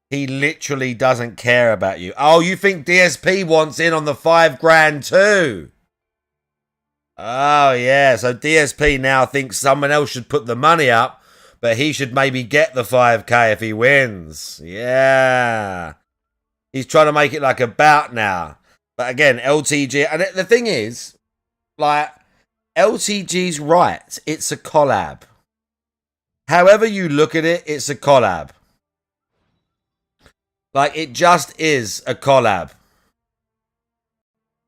He literally doesn't care about you. Oh, you think DSP wants in on the 5 grand too? Oh, yeah. So DSP now thinks someone else should put the money up, but he should maybe get the 5k if he wins. Yeah. He's trying to make it like a bout now. But again, LTG... And the thing is, like, LTG's right. It's a collab. However you look at it, it's a collab. Like, it just is a collab.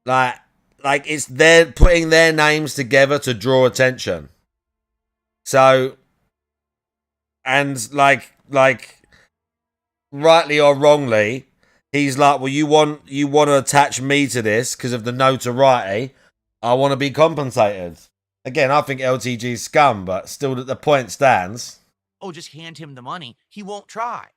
Like it's they're putting their names together to draw attention. So, and like rightly or wrongly, he's like, well, you want to attach me to this because of the notoriety. I want to be compensated. Again, I think LTG's scum, but still the point stands. Oh, just hand him the money. He won't try.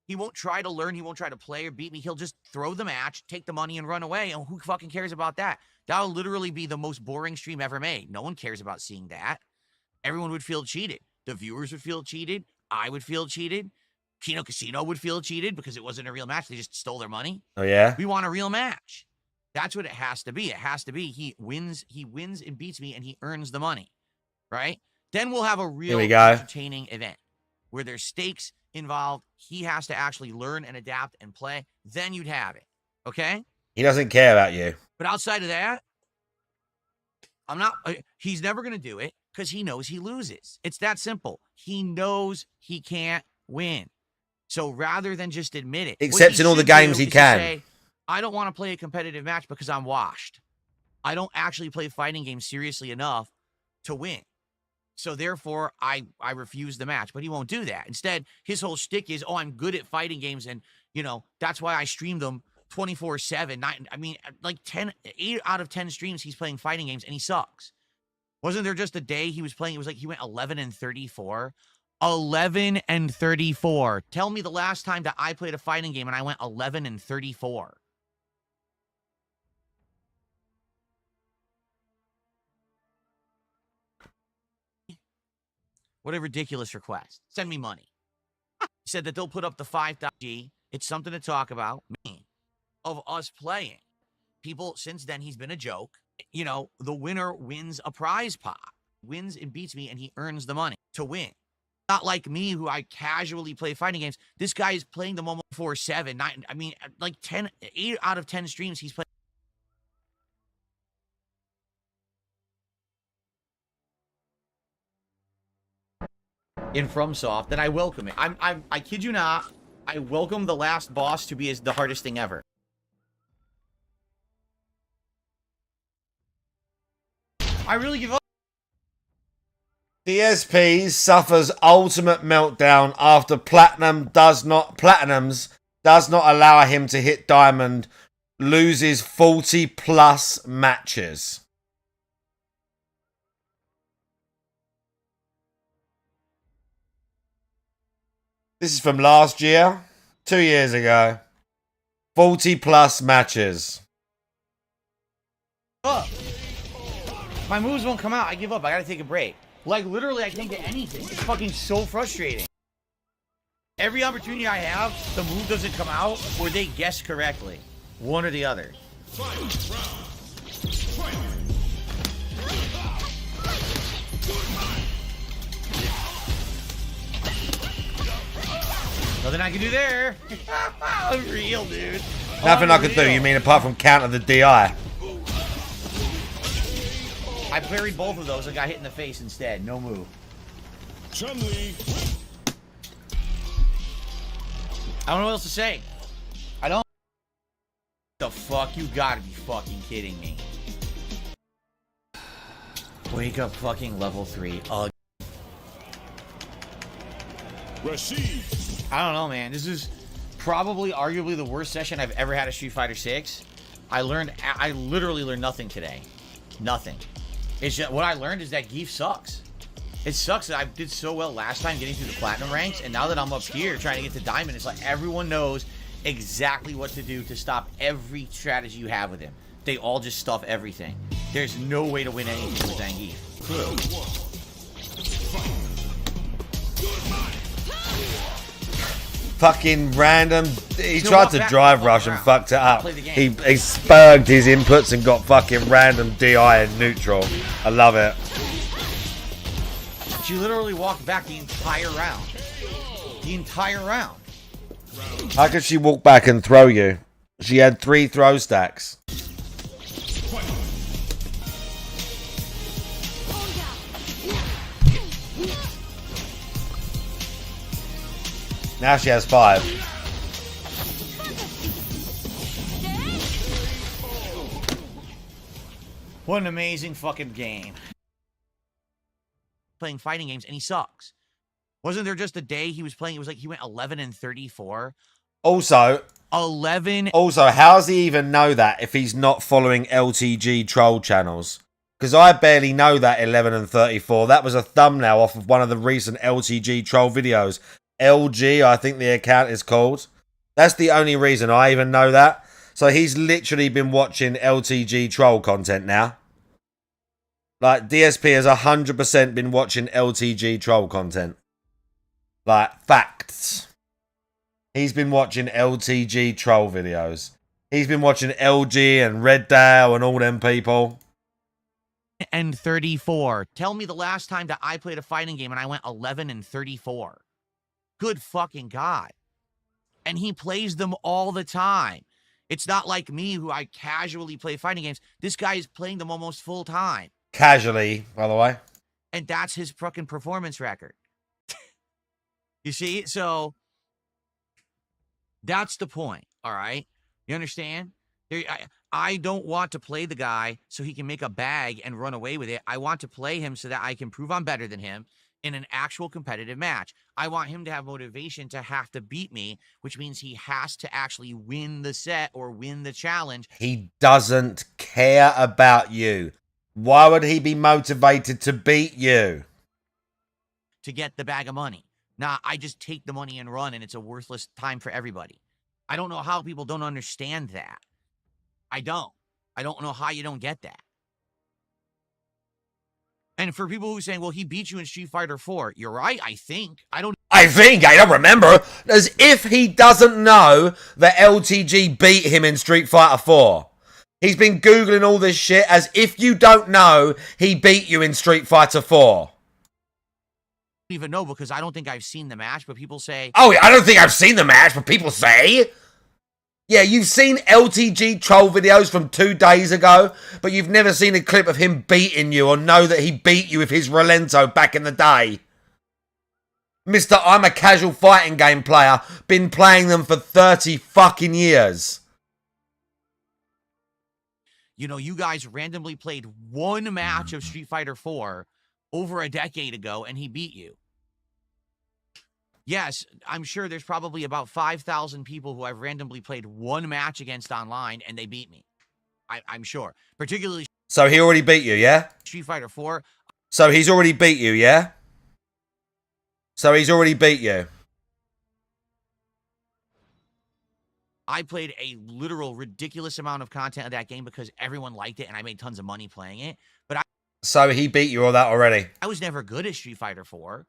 He won't try to learn. He won't try to play or beat me. He'll just throw the match, take the money, and run away. And who fucking cares about that? That'll literally be the most boring stream ever made. No one cares about seeing that. Everyone would feel cheated. The viewers would feel cheated. I would feel cheated. Kino Casino would feel cheated because it wasn't a real match. They just stole their money. Oh, yeah? We want a real match. That's what it has to be. It has to be he wins and beats me, and he earns the money, right? Then we'll have a real entertaining event where there's stakes involved. He has to actually learn and adapt and play. Then you'd have it. Okay? He doesn't care about you. But outside of that, I'm not. He's never going to do it because he knows he loses. It's that simple. He knows he can't win. So rather than just admit it, except in all the games he can. Say, I don't want to play a competitive match because I'm washed. I don't actually play fighting games seriously enough to win. So therefore, I refuse the match. But he won't do that. Instead, his whole shtick is, oh, I'm good at fighting games, and that's why I stream them 24/7. I mean, like 8 out of 10 streams he's playing fighting games, and he sucks. Wasn't there just a day he was playing? It was like he went 11-34. 11-34. Tell me the last time that I played a fighting game and I went 11-34. What a ridiculous request. Send me money. He said that they'll put up the 5G. It's something to talk about. Me. Of us playing. People, since then, he's been a joke. The winner wins a prize pot. Wins and beats me, and he earns the money to win. Not like me, who I casually play fighting games. This guy is playing them almost 4/7. I mean, like 8 out of 10 streams he's playing. In FromSoft, then I welcome it. I kid you not, I welcome the last boss to be the hardest thing ever. I really give up. DSP suffers ultimate meltdown after Platinums does not allow him to hit Diamond, loses 40+ matches. This is from last year, 2 years ago. 40+ matches. Up. My moves won't come out. I give up. I gotta take a break. Like, literally, I can't get anything. It's fucking so frustrating. Every opportunity I have, the move doesn't come out, or they guess correctly. One or the other. Nothing I can do there. Unreal, dude. Nothing I could do, you mean, apart from counter the DI? I parried both of those. I got hit in the face instead. No move. I don't know what else to say. I don't. The fuck? You gotta be fucking kidding me. Wake up fucking level 3. I don't know, man. This is probably arguably the worst session I've ever had of Street Fighter 6. I literally learned nothing today. Nothing. It's just, what I learned is that Geef sucks. It sucks that I did so well last time getting through the platinum ranks, and now that I'm up here trying to get to diamond, it's like everyone knows exactly what to do to stop every strategy you have with him. They all just stuff everything. There's no way to win anything with Zangief. Fucking random. He tried to drive rush and fucked it up. He spurged his inputs and got fucking random DI and neutral. I love it. She literally walked back the entire round. The entire round. How could she walk back and throw you? She had 3 throw stacks. Now she has 5. What an amazing fucking game. Playing fighting games, and he sucks. Wasn't there just a day he was playing? It was like he went 11-34. Also, 11. Also, how does he even know that if he's not following LTG troll channels? Because I barely know that 11-34. That was a thumbnail off of one of the recent LTG troll videos. LG, I think the account is called. That's the only reason I even know that. So he's literally been watching LTG troll content now. Like, DSP has 100% been watching LTG troll content. Like, facts. He's been watching LTG troll videos. He's been watching LG and Red Dale and all them people. And 34. Tell me the last time that I played a fighting game and I went 11-34. Good fucking God. And he plays them all the time. It's not like me, who I casually play fighting games. This guy is playing them almost full time. Casually, by the way. And that's his fucking performance record. You see? So that's the point, all right? You understand? I don't want to play the guy so he can make a bag and run away with it. I want to play him so that I can prove I'm better than him in an actual competitive match. I want him to have motivation to have to beat me, which means he has to actually win the set or win the challenge. He doesn't care about you. Why would he be motivated to beat you? To get the bag of money. Nah, I just take the money and run, and it's a worthless time for everybody. I don't know how people don't understand that. I don't know how you don't get that. And for people who are saying, well, he beat you in Street Fighter 4, you're right, I think. I don't remember. As if he doesn't know that LTG beat him in Street Fighter 4. He's been Googling all this shit as if you don't know he beat you in Street Fighter 4. even know because I don't think I've seen the match, but people say... Oh, I don't think I've seen the match, but people say... Yeah, you've seen LTG troll videos from 2 days ago, but you've never seen a clip of him beating you or know that he beat you with his Rolento back in the day. Mr. I'm a casual fighting game player, been playing them for 30 fucking years. You know, you guys randomly played one match of Street Fighter 4 over a decade ago, and he beat you. Yes, I'm sure there's probably about 5,000 people who I've randomly played one match against online, and they beat me. I'm sure. Particularly... So he already beat you, yeah? Street Fighter 4. So he's already beat you, yeah? So he's already beat you. I played a literal ridiculous amount of content of that game because everyone liked it, and I made tons of money playing it. But So he beat you all that already? I was never good at Street Fighter 4.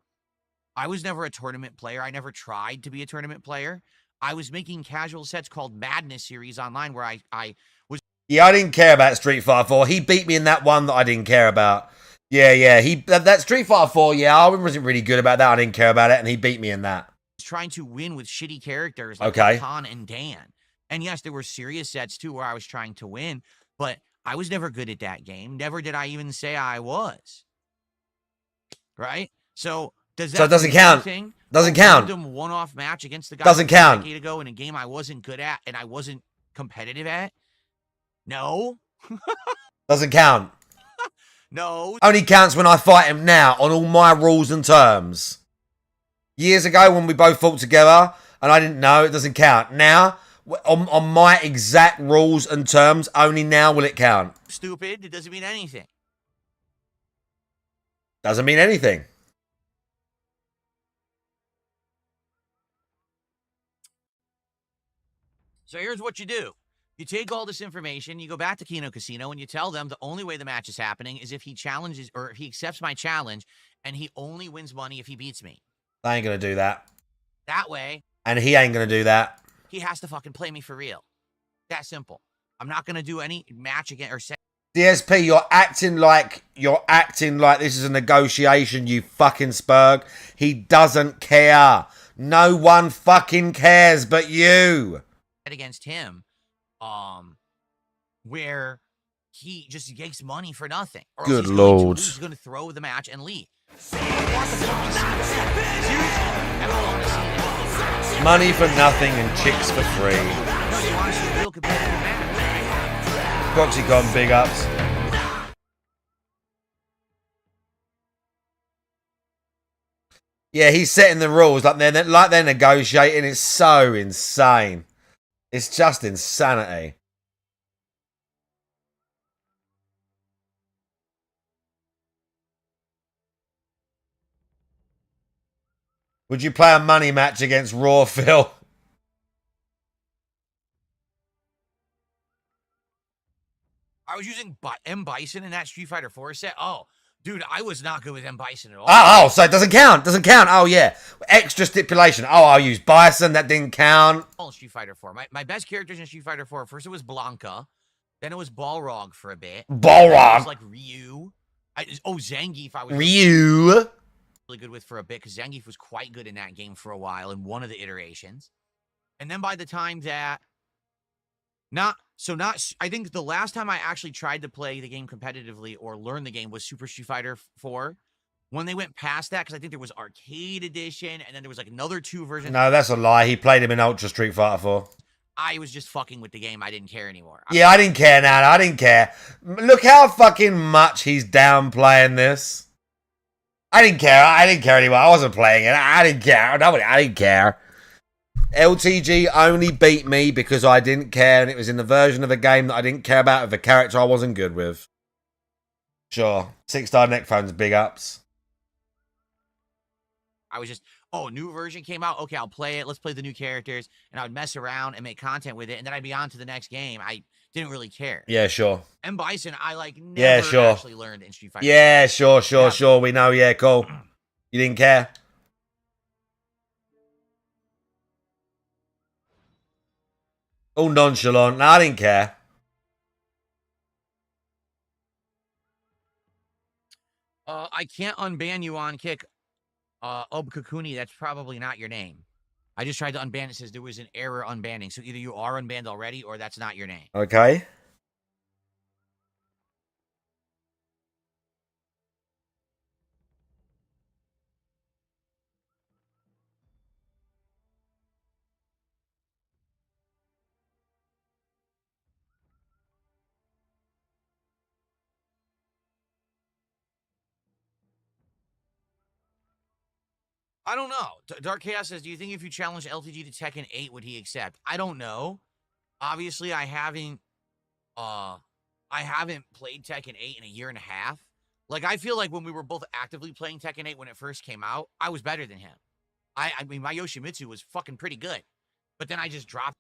I was never a tournament player. I never tried to be a tournament player. I was making casual sets called Madness Series online where I was... Yeah, I didn't care about Street Fighter 4. He beat me in that one that I didn't care about. Yeah. That Street Fighter 4, yeah, I wasn't really good about that. I didn't care about it, and he beat me in that. Trying to win with shitty characters like Khan and Dan. And yes, there were serious sets too where I was trying to win, but I was never good at that game. Never did I even say I was. Right? So... Does that so it doesn't count. Doesn't count. Random one-off match against the guy doesn't count. A decade ago in a game I wasn't good at and I wasn't competitive at? No. Doesn't count. No. Only counts when I fight him now on all my rules and terms. Years ago when we both fought together and I didn't know, it doesn't count. Now, on my exact rules and terms, only now will it count. Stupid. It doesn't mean anything. Doesn't mean anything. So here's what you do. You take all this information, you go back to Kino Casino, and you tell them the only way the match is happening is if he challenges, or if he accepts my challenge, and he only wins money if he beats me. They ain't gonna do that. That way. And he ain't gonna do that. He has to fucking play me for real. That simple. I'm not gonna do any match again or set. DSP, you're acting like this is a negotiation, you fucking spurg. He doesn't care. No one fucking cares but you. Against him, where he just gets money for nothing. Or good lord. He's going to throw the match and leave. Money for nothing and chicks for free. No, you want to see a real competitive match. Proxycon, big ups. Yeah, he's setting the rules like they're negotiating. It's so insane. It's just insanity. Would you play a money match against Raw Phil? I was using M. Bison in that Street Fighter 4 set. Oh, dude, I was not good with M. Bison at all. Oh, so it doesn't count. Doesn't count. Oh, yeah. Extra stipulation. Oh, I'll use Bison. That didn't count. Street Fighter 4. My best characters in Street Fighter 4. First, it was Blanca. Then it was Balrog for a bit. Balrog. It was like Ryu. Zangief. I was Ryu. really good with for a bit because Zangief was quite good in that game for a while in one of the iterations. And then by the time that I think the last time I actually tried to play the game competitively or learn the game was Super Street Fighter 4. When they went past that, because I think there was Arcade Edition, and then there was like another 2 versions. No, that's a lie. He played him in Ultra Street Fighter 4. I was just fucking with the game. I didn't care anymore. Yeah, I didn't care now. I didn't care. Look how fucking much he's downplaying this. I didn't care. I didn't care anymore. I wasn't playing it. I didn't care. Nobody. I didn't care. LTG only beat me because I didn't care, and it was in the version of the game that I didn't care about with a character I wasn't good with. Sure. 6-star neck phones, big ups. I was just, new version came out. Okay, I'll play it. Let's play the new characters. And I would mess around and make content with it. And then I'd be on to the next game. I didn't really care. Yeah, sure. M. Bison, I never actually learned in Street Fighter. Yeah, sure. We know. Yeah, cool. You didn't care? All nonchalant. No, I didn't care. I can't unban you on Kick. Kakuni, that's probably not your name. I just tried to unban it. Says there was an error unbanning. So either you are unbanned already or that's not your name. Okay. I don't know. Dark Chaos says, do you think if you challenge LTG to Tekken 8, would he accept? I don't know. Obviously, I haven't played Tekken 8 in a year and a half. Like, I feel like when we were both actively playing Tekken 8 when it first came out, I was better than him. I mean, my Yoshimitsu was fucking pretty good. But then I just dropped.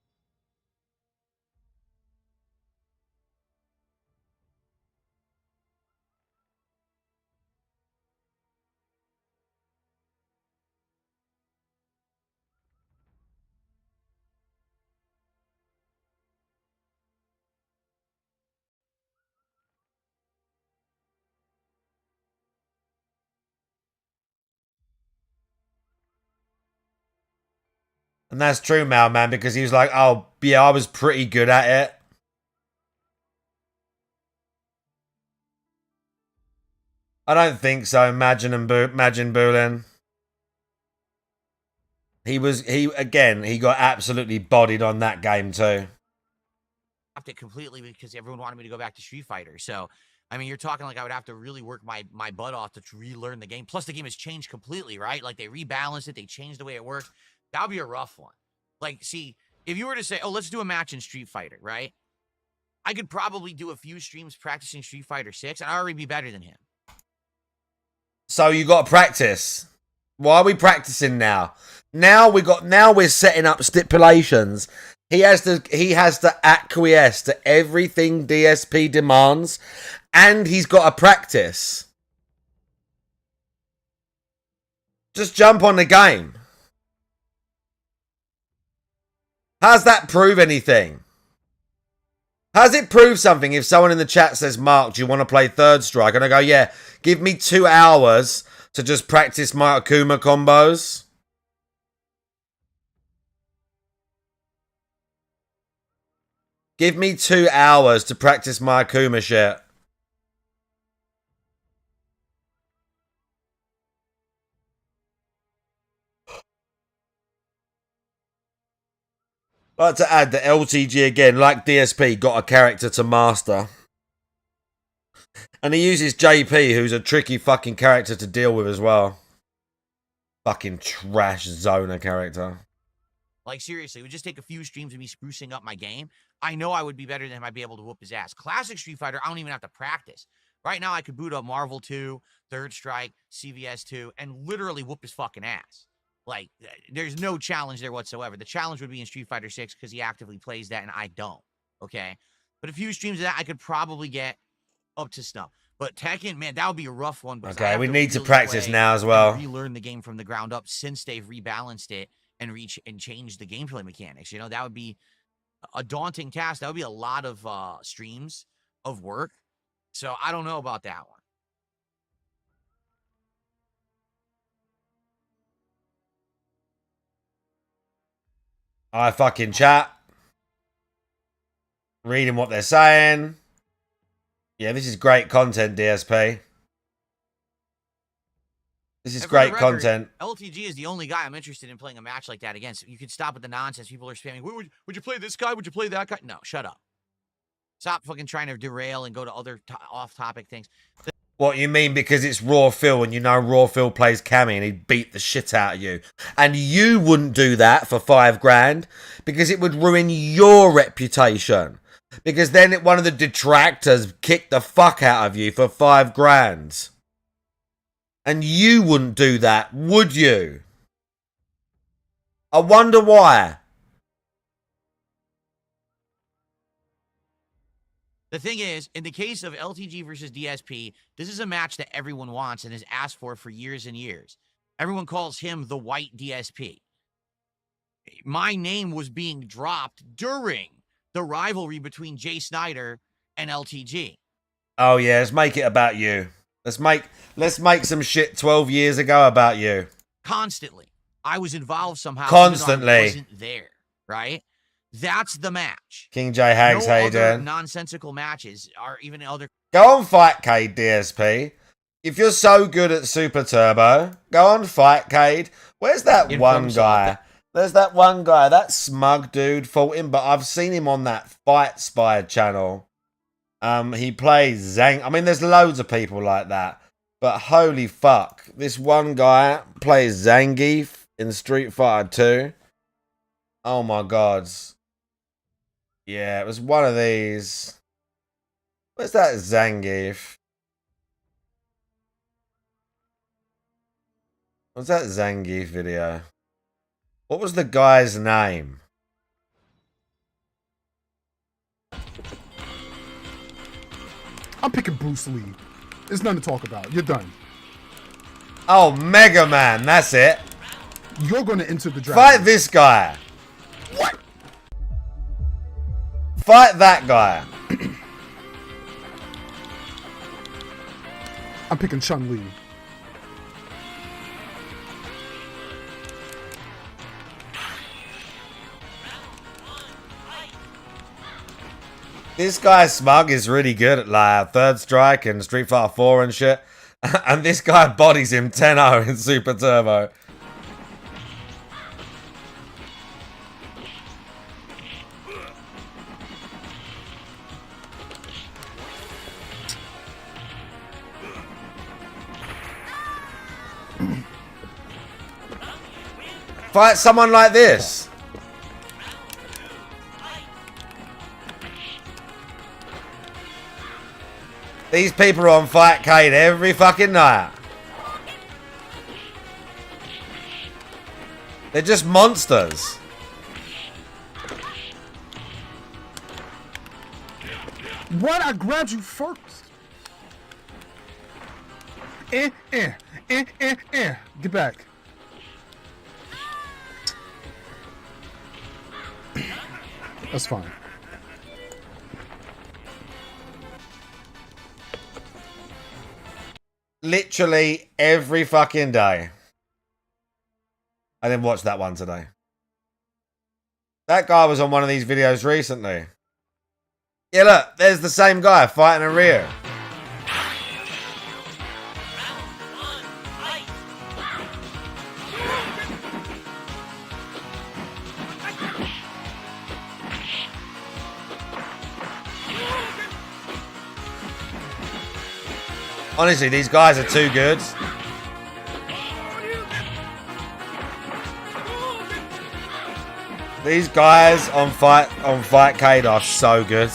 And that's true, man, because he was like, oh, yeah, I was pretty good at it. I don't think so, Imagine Bulin. He got absolutely bodied on that game too. It completely because everyone wanted me to go back to Street Fighter. So, I mean, you're talking like I would have to really work my butt off to relearn the game. Plus, the game has changed completely, right? Like, they rebalanced it. They changed the way it works. That would be a rough one. Like, see, if you were to say, oh, let's do a match in Street Fighter, right? I could probably do a few streams practicing Street Fighter 6, and I'd already be better than him. So you got to practice. Why are we practicing now? Now we're setting up stipulations. He has to acquiesce to everything DSP demands, and he's got to practice. Just jump on the game. How's that prove anything? How's it prove something if someone in the chat says, Mark, do you want to play Third Strike? And I go, yeah, give me 2 hours to just practice my Akuma combos. Give me 2 hours to practice my Akuma shit. I'd like to add that LTG, again, like DSP, got a character to master. And he uses JP, who's a tricky fucking character to deal with as well. Fucking trash Zona character. Like, seriously, it would just take a few streams of me sprucing up my game. I know I would be better than him. I'd be able to whoop his ass. Classic Street Fighter, I don't even have to practice. Right now, I could boot up Marvel 2, Third Strike, CVS 2, and literally whoop his fucking ass. Like, there's no challenge there whatsoever. The challenge would be in Street Fighter 6 because he actively plays that and I don't. Okay? But a few streams of that, I could probably get up to snuff. But Tekken, man, that would be a rough one. Okay, we need to practice now as well. Relearn the game from the ground up since they've rebalanced it and changed the gameplay mechanics. You know, that would be a daunting task. That would be a lot of streams of work. So I don't know about that one. I fucking chat. Reading what they're saying. Yeah, this is great content, DSP. This is And for great the record, content. LTG is the only guy I'm interested in playing a match like that against. You could stop with the nonsense. People are spamming. Would you play this guy? Would you play that guy? No, shut up. Stop fucking trying to derail and go to other off-topic things. What you mean because it's Raw Phil and you know Raw Phil plays Cammy and he'd beat the shit out of you. And you wouldn't do that for $5,000 because it would ruin your reputation. Because then one of the detractors kicked the fuck out of you for $5,000. And you wouldn't do that, would you? I wonder why. The thing is, in the case of LTG versus DSP, this is a match that everyone wants and has asked for years and years. Everyone calls him the white DSP. My name was being dropped during the rivalry between Jay Snyder and LTG. Oh yeah, let's make it about you. Let's make some shit 12 years ago about you. Constantly. I was involved somehow. Constantly. I wasn't there, right? That's the match. King J Hags, no how you other doing? nonsensical matches or even other. Go on Fightcade, DSP. If you're so good at Super Turbo, go on Fightcade. Where's that one guy? There's that one guy, that smug dude, fought him, but I've seen him on that Fight Spy channel. He plays Zang. I mean, there's loads of people like that. But holy fuck. This one guy plays Zangief in Street Fighter 2. Oh my god. Yeah, it was one of these. Where's that Zangief? What's that Zangief video? What was the guy's name? I'm picking Bruce Lee. There's nothing to talk about. You're done. Oh, Mega Man. That's it. You're going to enter the draft. Fight this guy. What? Fight that guy. I'm picking Chun-Li. This guy Smug is really good at like Third Strike and Street Fighter 4 and shit. And this guy bodies him 10-0 in Super Turbo. Fight someone like this. These people are on Fightcade every fucking night. They're just monsters. What? I grabbed you first. Get back. That's fine. Literally every fucking day. I didn't watch that one today. That guy was on one of these videos recently. Yeah, look, there's the same guy fighting a rear. Honestly, these guys are too good. These guys on Fightcade are so good.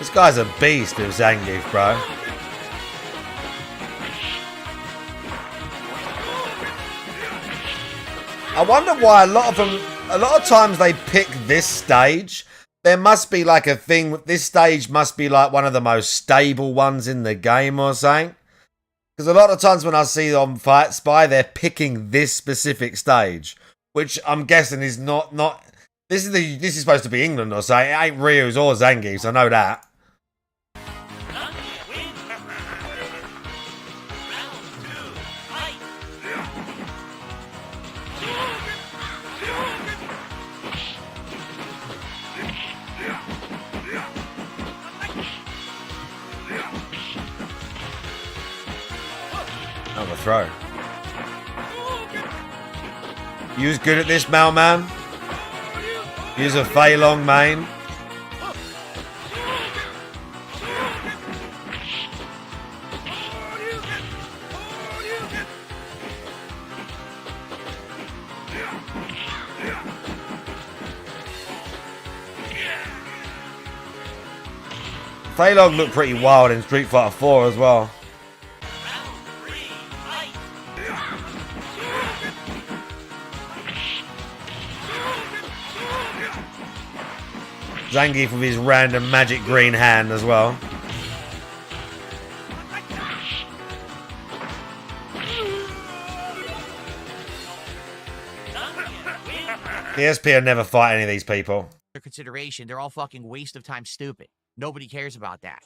This guy's a beast with Zangief, bro. I wonder why a lot of times they pick this stage. There must be like a thing. This stage must be like one of the most stable ones in the game or something. Because a lot of times when I see on Fight Spy, they're picking this specific stage, which I'm guessing is not This is supposed to be England or something. It ain't Rios or Zangief's, I know that. Another throw. You was good at this, Malman. Use a Fei Long main. Fei Long looked pretty wild in Street Fighter 4 as well. Zangief with his random magic green hand as well. The SP will never fight any of these people. Their consideration, they're all fucking waste of time stupid. Nobody cares about that.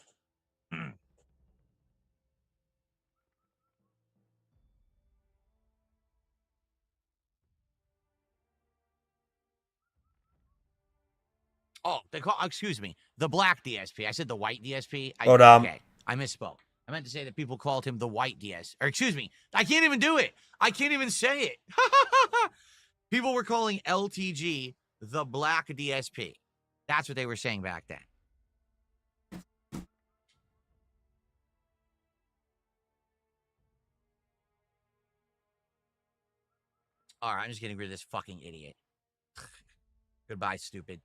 Oh, they call, excuse me, the black DSP. I said the white DSP. Okay, I misspoke. I meant to say that people called him the white DS. Or excuse me, I can't even do it. I can't even say it. People were calling LTG the black DSP. That's what they were saying back then. All right, I'm just getting rid of this fucking idiot. Goodbye, stupid.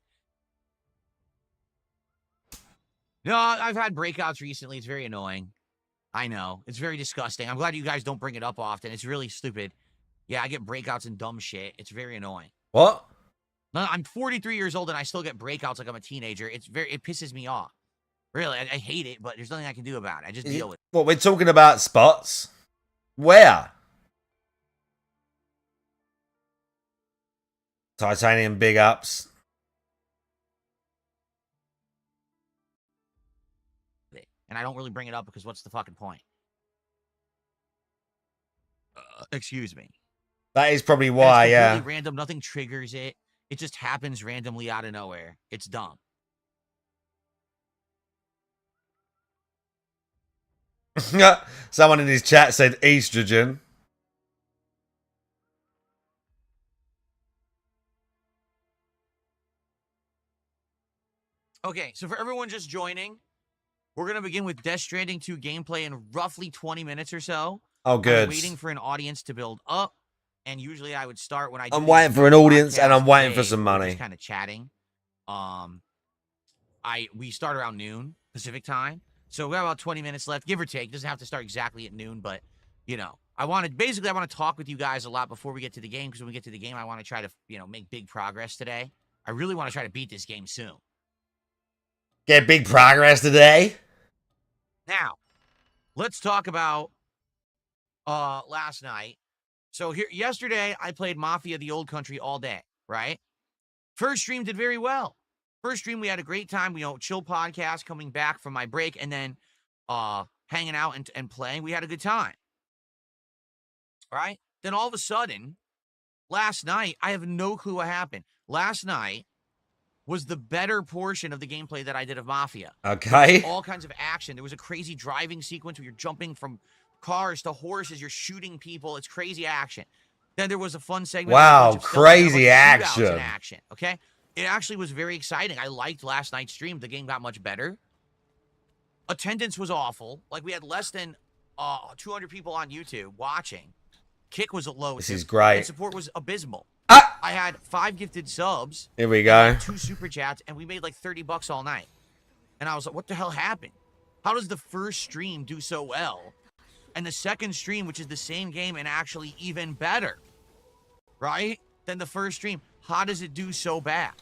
No, I've had breakouts recently. It's very annoying. I know. It's very disgusting. I'm glad you guys don't bring it up often. It's really stupid. Yeah, I get breakouts and dumb shit. It's very annoying. What? No, I'm 43 years old and I still get breakouts like I'm a teenager. It pisses me off. Really, I hate it, but there's nothing I can do about it. I just deal with it. What, we're talking about spots? Where? Titanium big ups. And I don't really bring it up because what's the fucking point? Excuse me. That is probably why, yeah. Really random. Nothing triggers it. It just happens randomly out of nowhere. It's dumb. Someone in his chat said estrogen. Okay, so for everyone just joining, we're going to begin with Death Stranding 2 gameplay in roughly 20 minutes or so. Oh, good. I'm waiting for an audience to build up, and usually I would start when I do I'm waiting for an audience, and I'm waiting for some money. Just kind of chatting. We start around noon Pacific time, so we have about 20 minutes left, give or take. It doesn't have to start exactly at noon, but you know, I want to talk with you guys a lot before we get to the game, because when we get to the game, I want to try to make big progress today. I really want to try to beat this game soon. Get big progress today. Now, let's talk about last night. So yesterday, I played Mafia: The Old Country all day, right? First stream did very well. First stream, we had a great time. Chill podcast coming back from my break, and then hanging out and playing. We had a good time. Right? Then all of a sudden, last night, I have no clue what happened. Last night was the better portion of the gameplay that I did of Mafia. Okay. All kinds of action. There was a crazy driving sequence where you're jumping from cars to horses. You're shooting people. It's crazy action. Then there was a fun segment. Wow, crazy action. Okay? It actually was very exciting. I liked last night's stream. The game got much better. Attendance was awful. Like, we had less than 200 people on YouTube watching. Kick was low. This is great. And support was abysmal. Ah! I had 5 gifted subs. Here we go. 2 super chats, and we made like $30 all night. And I was like, what the hell happened? How does the first stream do so well? And the second stream, which is the same game and actually even better, right, than the first stream, how does it do so bad?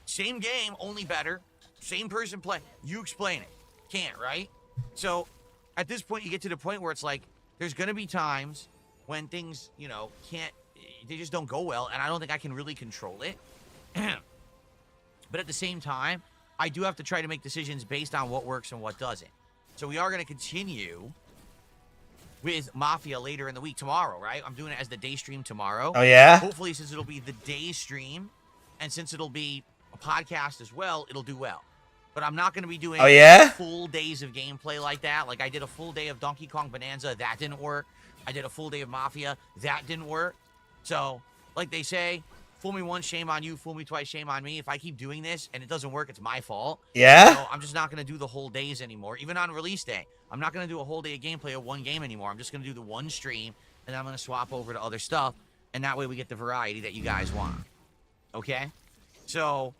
Same game, only better. Same person playing. You explain it. Can't, right? So at this point, you get to the point where it's like, there's going to be times when things, can't they just don't go well, and I don't think I can really control it. But at the same time, I do have to try to make decisions based on what works and what doesn't. So we are going to continue with Mafia later in the week. Tomorrow, right? I'm doing it as the day stream tomorrow. Oh, yeah? Hopefully, since it'll be the day stream, and since it'll be a podcast as well, it'll do well. But I'm not going to be doing full days of gameplay like that. Like, I did a full day of Donkey Kong Bonanza. That didn't work. I did a full day of Mafia. That didn't work. So, like they say, fool me once, shame on you. Fool me twice, shame on me. If I keep doing this and it doesn't work, it's my fault. Yeah? So I'm just not going to do the whole days anymore. Even on release day, I'm not going to do a whole day of gameplay of one game anymore. I'm just going to do the one stream, and then I'm going to swap over to other stuff. And that way we get the variety that you guys want. Okay? So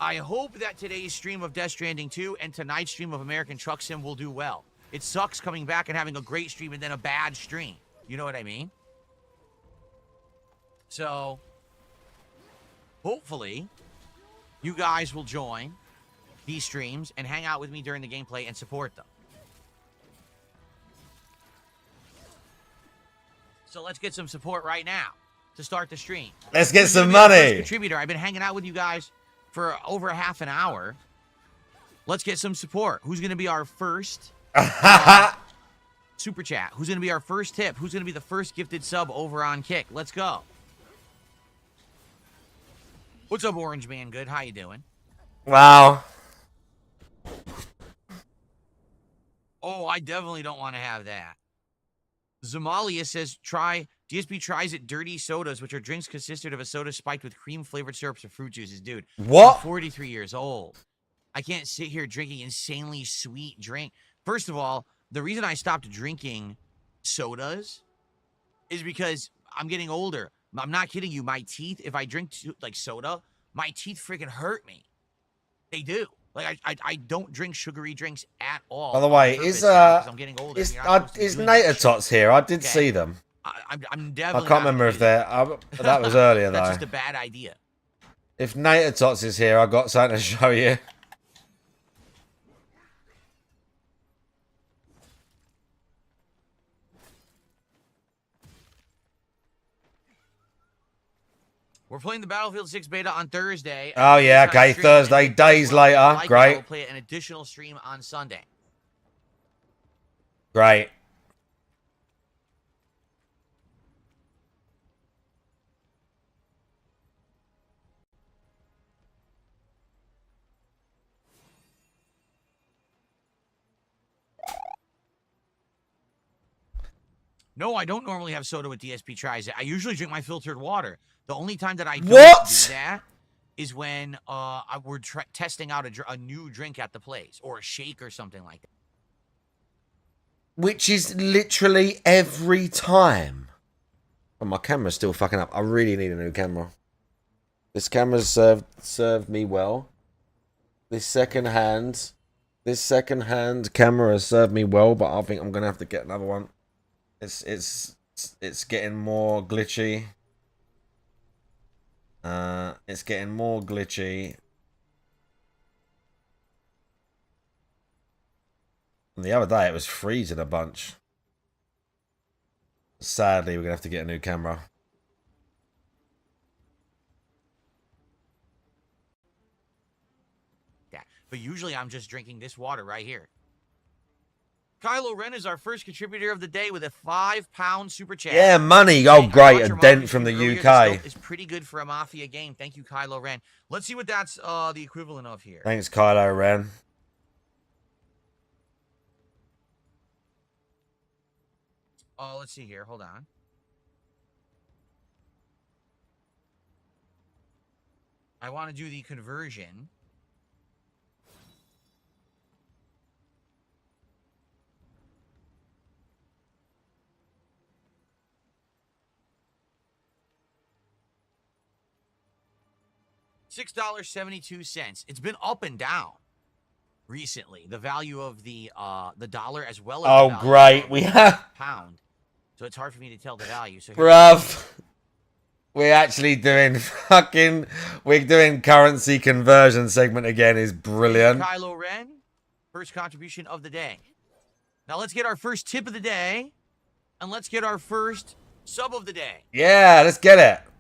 I hope that today's stream of Death Stranding 2 and tonight's stream of American Truck Sim will do well. It sucks coming back and having a great stream and then a bad stream. You know what I mean? So hopefully you guys will join these streams and hang out with me during the gameplay and support them. So let's get some support right now to start the stream. Let's get some money. Contributor, I've been hanging out with you guys for over half an hour. Let's get some support. Who's going to be our first super chat? Who's going to be our first tip? Who's going to be the first gifted sub over on Kick? Let's go. What's up, Orange Man? Good. How you doing? Wow. Oh, I definitely don't want to have that. Zamalia says, DSP tries it dirty sodas, which are drinks consisted of a soda spiked with cream-flavored syrups or fruit juices. Dude, what? I'm 43 years old. I can't sit here drinking insanely sweet drink. First of all, the reason I stopped drinking sodas is because I'm getting older. I'm not kidding you. My teeth, if I drink like soda, my teeth freaking hurt me. They do. Like I don't drink sugary drinks at all. By the way, I'm getting older. is Nater Tots here? I did see them. I'm definitely. I can't remember if they're. That was earlier though. That's just a bad idea. If Nater Tots is here, I've got something to show you. We're playing the Battlefield 6 beta on Thursday. Oh, yeah, okay. Thursday, days later. Great. We'll play an additional stream on Sunday. Great. No, I don't normally have soda with DSP tries it. I usually drink my filtered water. The only time that I don't do that is when we're testing out a new drink at the place or a shake or something like that. Which is literally every time. Oh, my camera's still fucking up. I really need a new camera. This camera's served me well. This second-hand camera has served me well, but I think I'm gonna have to get another one. It's getting more glitchy. It's getting more glitchy. And the other day it was freezing a bunch. Sadly, we're gonna have to get a new camera. Yeah, but usually I'm just drinking this water right here. Kylo Ren is our first contributor of the day with a £5 super chat. Yeah, money. Oh, great. A dent from the UK. It's pretty good for a Mafia game. Thank you, Kylo Ren. Let's see what that's the equivalent of here. Thanks, Kylo Ren. Oh, let's see here. Hold on. I want to do the conversion. $6.72. It's been up and down recently. The value of the dollar as well as the great. We have pound. So it's hard for me to tell the value. So bruv, we're actually doing we're doing currency conversion segment again. Is brilliant. Kylo Ren, first contribution of the day. Now let's get our first tip of the day, and let's get our first sub of the day. Yeah, let's get it.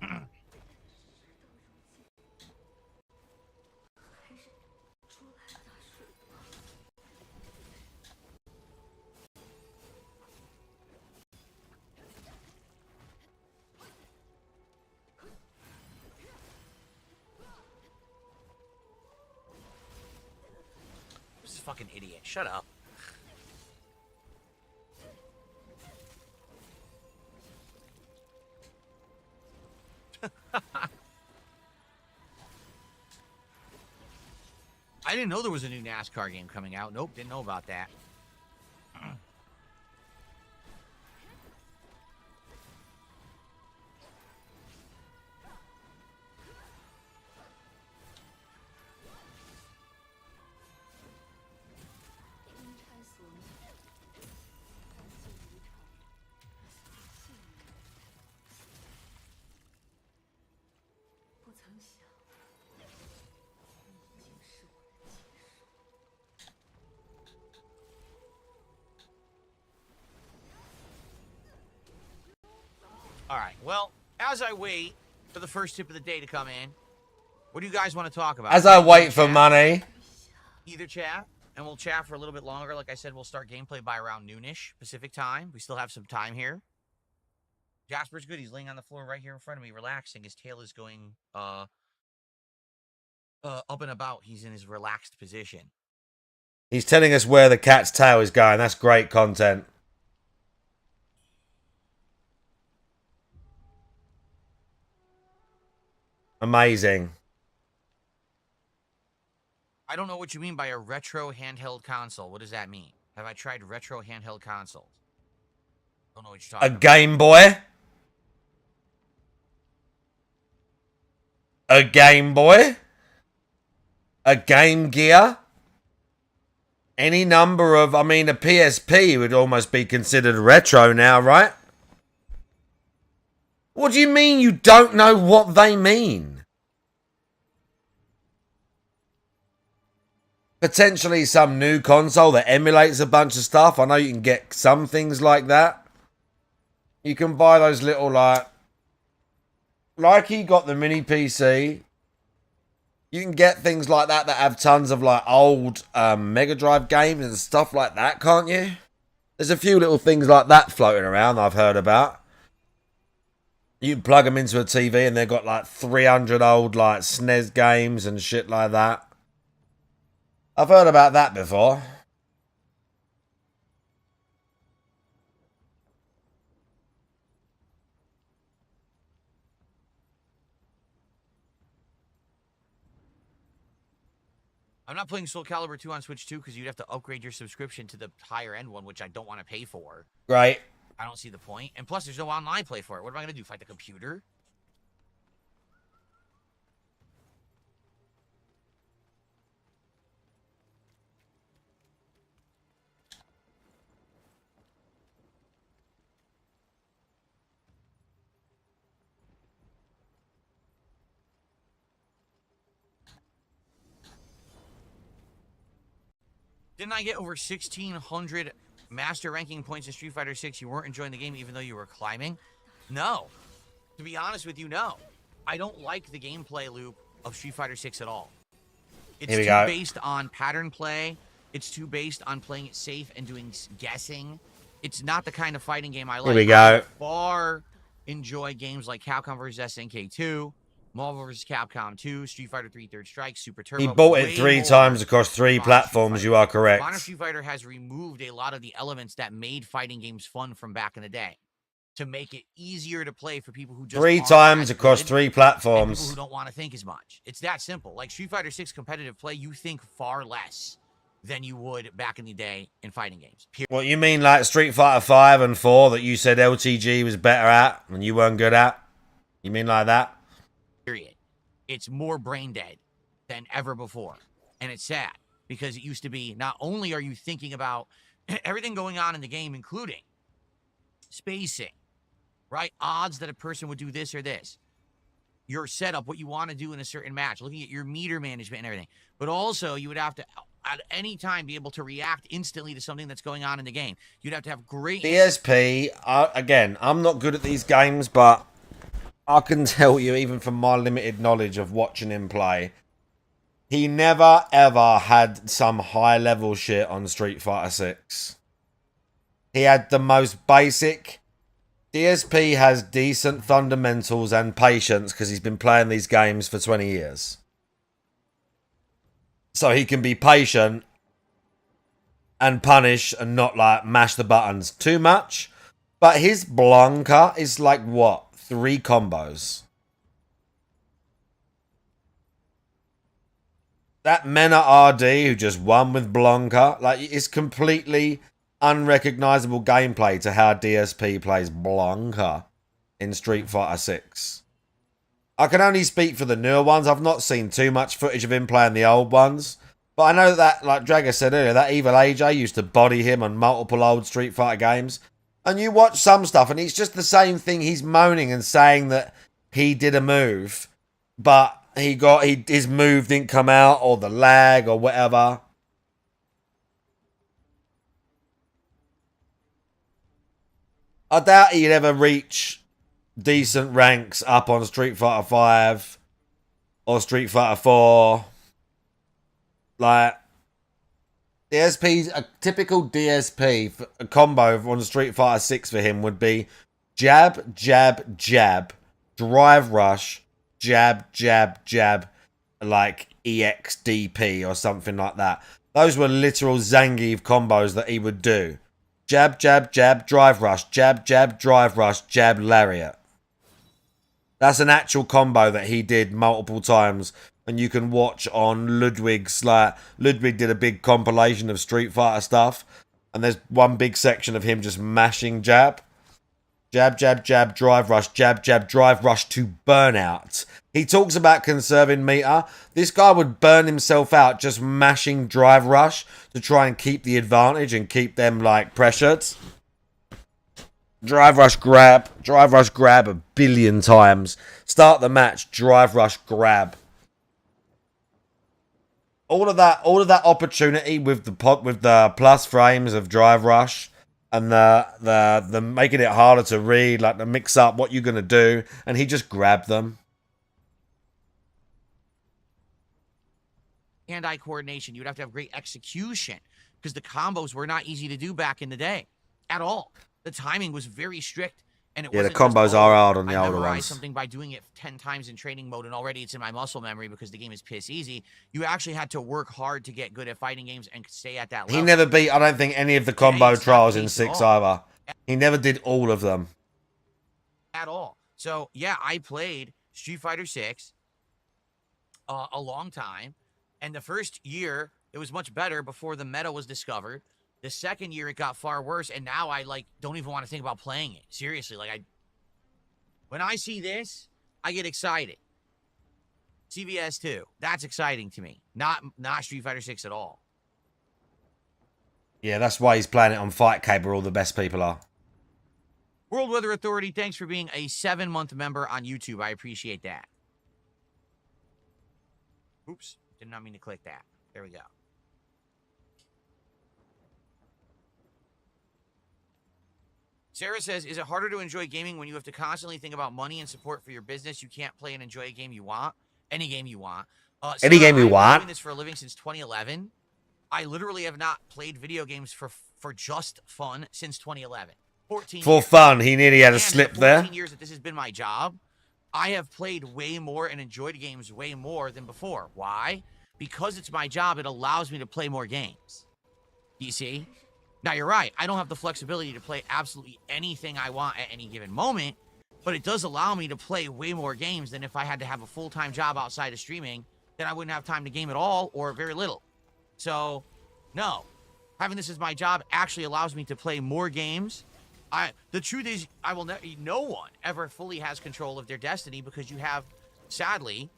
fucking idiot. Shut up. I didn't know there was a new NASCAR game coming out. Nope, didn't know about that. All right, well, as I wait for the first tip of the day to come in, what do you guys want to talk about? As I wait for money. Either chat, and we'll chat for a little bit longer. Like I said, we'll start gameplay by around noonish Pacific time. We still have some time here. Jasper's good. He's laying on the floor right here in front of me, relaxing. His tail is going up and about. He's in his relaxed position. He's telling us where the cat's tail is going. That's great content. Amazing. I don't know what you mean by a retro handheld console. What does that mean? Have I tried retro handheld consoles? Don't know what you're talking about. A Game Boy? A Game Boy? A Game Gear? Any number of... I mean, a PSP would almost be considered retro now, right? What do you mean you don't know what they mean? Potentially some new console that emulates a bunch of stuff. I know you can get some things like that. You can buy those little, like he got the mini PC. You can get things like that that have tons of, old Mega Drive games and stuff like that, can't you? There's a few little things like that floating around I've heard about. You can plug them into a TV and they've got 300 old SNES games and shit like that. I've heard about that before. I'm not playing Soul Calibur 2 on Switch 2 because you'd have to upgrade your subscription to the higher end one, which I don't want to pay for. Right. I don't see the point. And plus, there's no online play for it. What am I going to do? Fight the computer? Didn't I get over 1,600 master ranking points in Street Fighter 6? You weren't enjoying the game even though you were climbing? No. To be honest with you, no. I don't like the gameplay loop of Street Fighter 6 at all. It's too based on pattern play. It's too based on playing it safe and doing guessing. It's not the kind of fighting game I like. Here we go. I far enjoy games like Capcom vs. SNK 2, Marvel vs. Capcom 2, Street Fighter 3 Third Strike, Super Turbo. He bought it 3 times across 3 platforms, you are correct. Modern Street Fighter has removed a lot of the elements that made fighting games fun from back in the day to make it easier to play for people who just 3 times across 3 platforms. People who don't want to think as much. It's that simple. Like Street Fighter 6 competitive play, you think far less than you would back in the day in fighting games. What, you mean like Street Fighter 5 and 4 that you said LTG was better at and you weren't good at? You mean like that? Period. It's more brain dead than ever before. And it's sad because it used to be not only are you thinking about everything going on in the game, including spacing, right? Odds that a person would do this or this. Your setup, what you want to do in a certain match, looking at your meter management and everything. But also, you would have to, at any time, be able to react instantly to something that's going on in the game. You'd have to have great... DSP, again, I'm not good at these games, but I can tell you, even from my limited knowledge of watching him play, he never, ever had some high-level shit on Street Fighter 6. He had the most basic... DSP has decent fundamentals and patience because he's been playing these games for 20 years. So he can be patient and punish and not like mash the buttons too much. But his Blanca is like what? 3 combos. That Mena RD who just won with Blanca, like, it's completely unrecognizable gameplay to how DSP plays Blanca in Street Fighter 6. I can only speak for the newer ones. I've not seen too much footage of him playing the old ones. But I know that, like Draga said earlier, that Evil AJ used to body him on multiple old Street Fighter games. And you watch some stuff and it's just the same thing. He's moaning and saying that he did a move, but his move didn't come out, or the lag, or whatever. I doubt he'd ever reach decent ranks up on Street Fighter 5 or Street Fighter 4. Like, DSP's a typical DSP for a combo on Street Fighter 6 for him would be jab, jab, jab, drive rush, jab, jab, jab, like EXDP or something like that. Those were literal Zangief combos that he would do. Jab, jab, jab, drive rush, jab, jab, drive rush, jab, lariat. That's an actual combo that he did multiple times, and you can watch on Ludwig's, like, Ludwig did a big compilation of Street Fighter stuff, and there's one big section of him just mashing jab. Jab, jab, jab, drive rush, jab, jab, drive rush to burnout. He talks about conserving meter. This guy would burn himself out just mashing drive rush to try and keep the advantage and keep them, like, pressured. Drive rush grab a billion times. Start the match, drive rush grab. All of that opportunity with the plus frames of drive rush and the making it harder to read, like the mix up what you're gonna do, and he just grabbed them. Hand-eye coordination. You would have to have great execution because the combos were not easy to do back in the day at all. The timing was very strict, and it wasn't the combos just, are hard on the I older memorized ones. something by doing it 10 times in training mode, and already it's in my muscle memory because the game is piss easy. You actually had to work hard to get good at fighting games and stay at that level. He never beat, I don't think, any of the combo trials in 6 either. He never did all of them. At all. So, yeah, I played Street Fighter 6 a long time, and the first year, it was much better before the meta was discovered. The second year, it got far worse, and now I, like, don't even want to think about playing it. Seriously, like, when I see this, I get excited. CVS 2, that's exciting to me. Not Street Fighter 6 at all. Yeah, that's why he's playing it on Fight Cable where all the best people are. World Weather Authority, thanks for being a 7-month member on YouTube. I appreciate that. Oops, did not mean to click that. There we go. Sarah says, is it harder to enjoy gaming when you have to constantly think about money and support for your business? You can't play and enjoy a game you want. Any game you want. Any game you I've been want? doing this for a living since 2011. I literally have not played video games for just fun since 2011. 14 For years. fun, he nearly had a And slip the there. 14 years that this has been my job, I have played way more and enjoyed games way more than before. Why? Because it's my job, it allows me to play more games. You see? Now, you're right. I don't have the flexibility to play absolutely anything I want at any given moment, but it does allow me to play way more games than if I had to have a full-time job outside of streaming. Then I wouldn't have time to game at all or very little. So, no. Having this as my job actually allows me to play more games. The truth is, no one ever fully has control of their destiny because you have, sadly,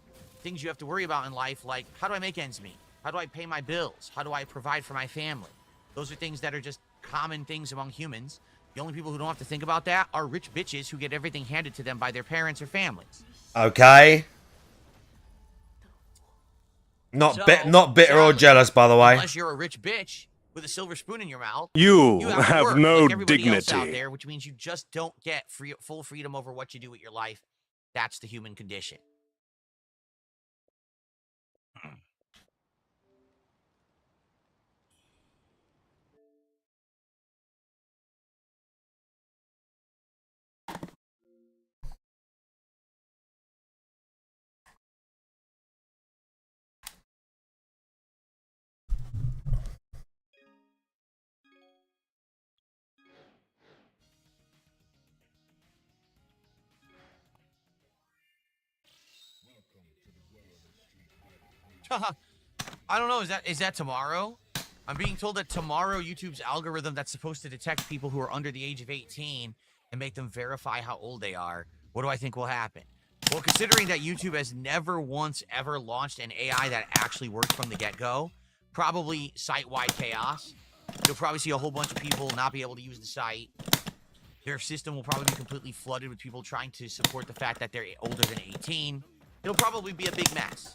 things you have to worry about in life, like how do I make ends meet? How do I pay my bills? How do I provide for my family? Those are things that are just common things among humans. The only people who don't have to think about that are rich bitches who get everything handed to them by their parents or families. Okay. Not bitter or jealous, by the way. Unless you're a rich bitch with a silver spoon in your mouth. You have, have work no like everybody else dignity. out there, which means you just don't get full freedom over what you do with your life. That's the human condition. I don't know. Is that tomorrow? I'm being told that tomorrow YouTube's algorithm that's supposed to detect people who are under the age of 18 and make them verify how old they are. What do I think will happen? Well, considering that YouTube has never once ever launched an AI that actually worked from the get-go, probably site-wide chaos. You'll probably see a whole bunch of people not be able to use the site. Their system will probably be completely flooded with people trying to support the fact that they're older than 18. It'll probably be a big mess.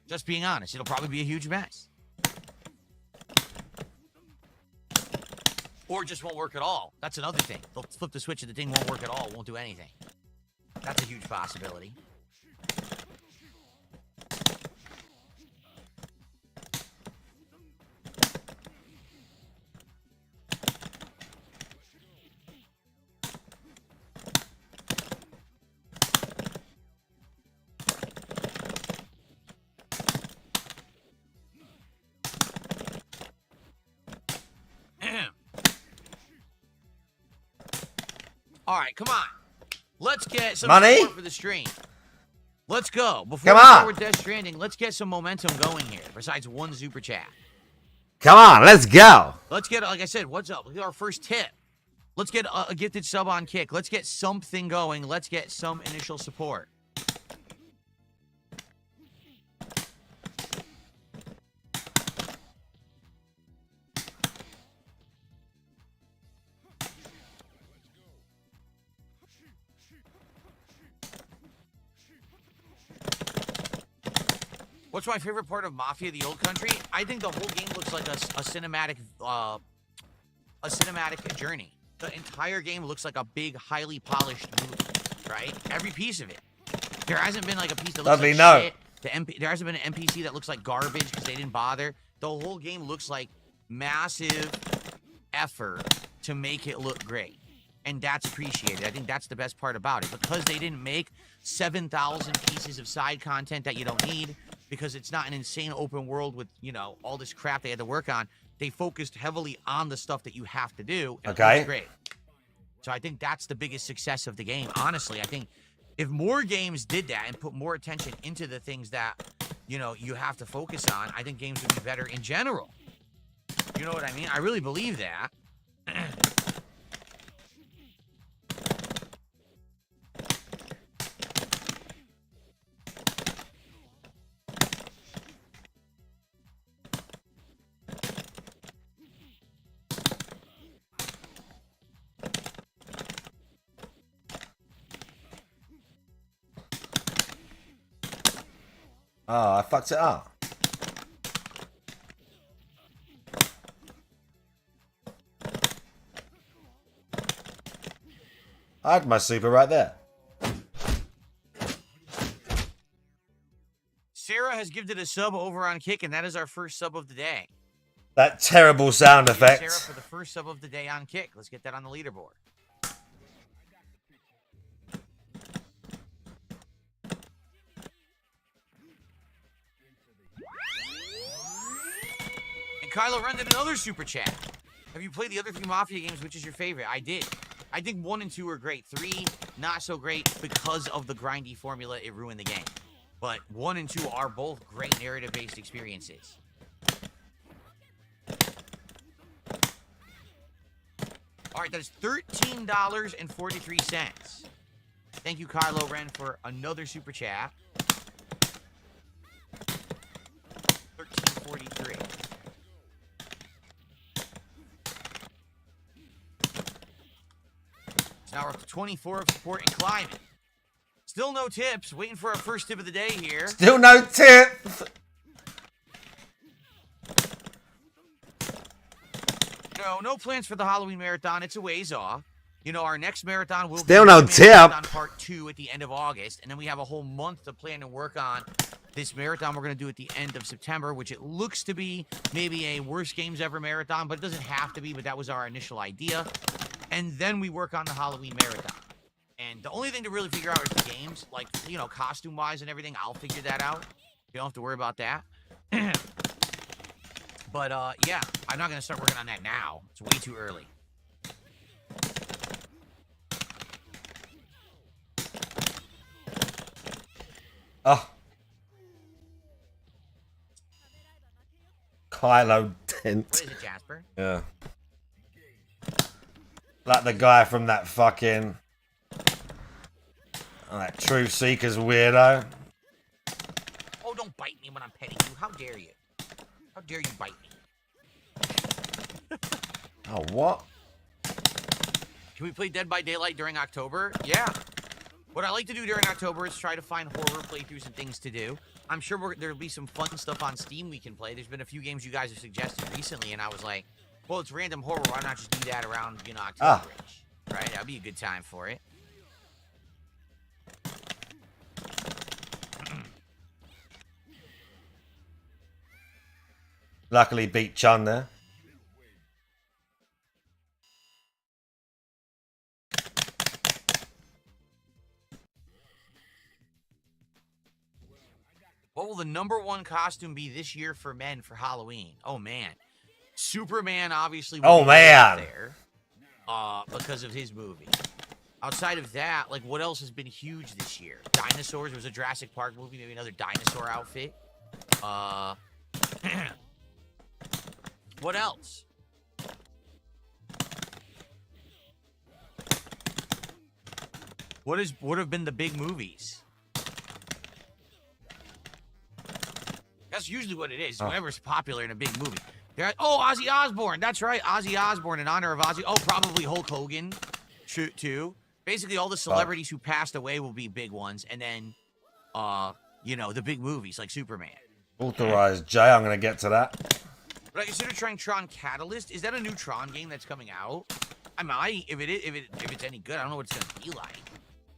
Just being honest, it'll probably be a huge mess. Or it just won't work at all. That's another thing. They'll flip the switch and the thing won't work at all. It won't do anything. That's a huge possibility. All right, come on. Let's get some money support for the stream. Let's go. Before come we on. start with Death Stranding, let's get some momentum going here, besides one super chat. Come on, let's go. Let's get, like I said, what's up? Let's get our first tip. Let's get a gifted sub on Kick. Let's get something going. Let's get some initial support. What's my favorite part of Mafia: The Old Country? I think the whole game looks like a cinematic journey. The entire game looks like a big, highly polished movie, right? Every piece of it. There hasn't been like a piece that looks like shit. There hasn't been an NPC that looks like garbage because they didn't bother. The whole game looks like massive effort to make it look great. And that's appreciated. I think that's the best part about it. Because they didn't make 7,000 pieces of side content that you don't need, because it's not an insane open world with, you know, all this crap they had to work on, they focused heavily on the stuff that you have to do. And it looks great. So I think that's the biggest success of the game. Honestly, I think if more games did that and put more attention into the things that, you know, you have to focus on, I think games would be better in general. You know what I mean? I really believe that. Oh, I fucked it up. I had my super right there. Sarah has gifted a sub over on Kick, and that is our first sub of the day. That terrible sound effect. Sarah for the first sub of the day on Kick. Let's get that on the leaderboard. And Kylo Ren did another super chat. Have you played the other 3 Mafia games? Which is your favorite? I did. I think 1 and 2 are great. 3, not so great because of the grindy formula. It ruined the game. But 1 and 2 are both great narrative-based experiences. All right, that is $13.43. Thank you, Kylo Ren, for another super chat. $13.43. So now we're up to 24 of support and climbing. Still no tips. Waiting for our first tip of the day here. Still no tips. No plans for the Halloween marathon. It's a ways off. You know, our next marathon will Still be no tip. on part 2 at the end of August, and then we have a whole month to plan and work on this marathon we're going to do at the end of September, which it looks to be maybe a worst games ever marathon, but it doesn't have to be, but that was our initial idea. And then we work on the Halloween marathon. And the only thing to really figure out is the games, like, you know, costume-wise and everything. I'll figure that out. You don't have to worry about that. But, yeah, I'm not going to start working on that now. It's way too early. Oh. Kylo Dent. What is it, Jasper? Yeah. Like the guy from that fucking... that Truth Seekers weirdo. Oh, don't bite me when I'm petting you. How dare you? How dare you bite me? Oh, what? Can we play Dead by Daylight during October? Yeah. What I like to do during October is try to find horror playthroughs and things to do. I'm sure there'll be some fun stuff on Steam we can play. There's been a few games you guys have suggested recently, and I was like, well, it's random horror. Why not just do that around, you know, October-ish? Right? That'd be a good time for it. Luckily beat Chun there. What will the #1 costume be this year for men for Halloween? Oh, man. Superman, obviously, will be man. there because of his movie. Outside of that, like, what else has been huge this year? Dinosaurs was a Jurassic Park movie, maybe another dinosaur outfit. What else? What have been the big movies? That's usually what it is. Whatever's popular in a big movie. Ozzy Osbourne. That's right. Ozzy Osbourne in honor of Ozzy. Oh, probably Hulk Hogan, too. Basically, all the celebrities who passed away will be big ones, and then, you know, the big movies like Superman. Authorized Jay. I'm gonna get to that. But I consider trying Tron Catalyst. Is that a new Tron game that's coming out? I might. If it's any good, I don't know what it's gonna be like.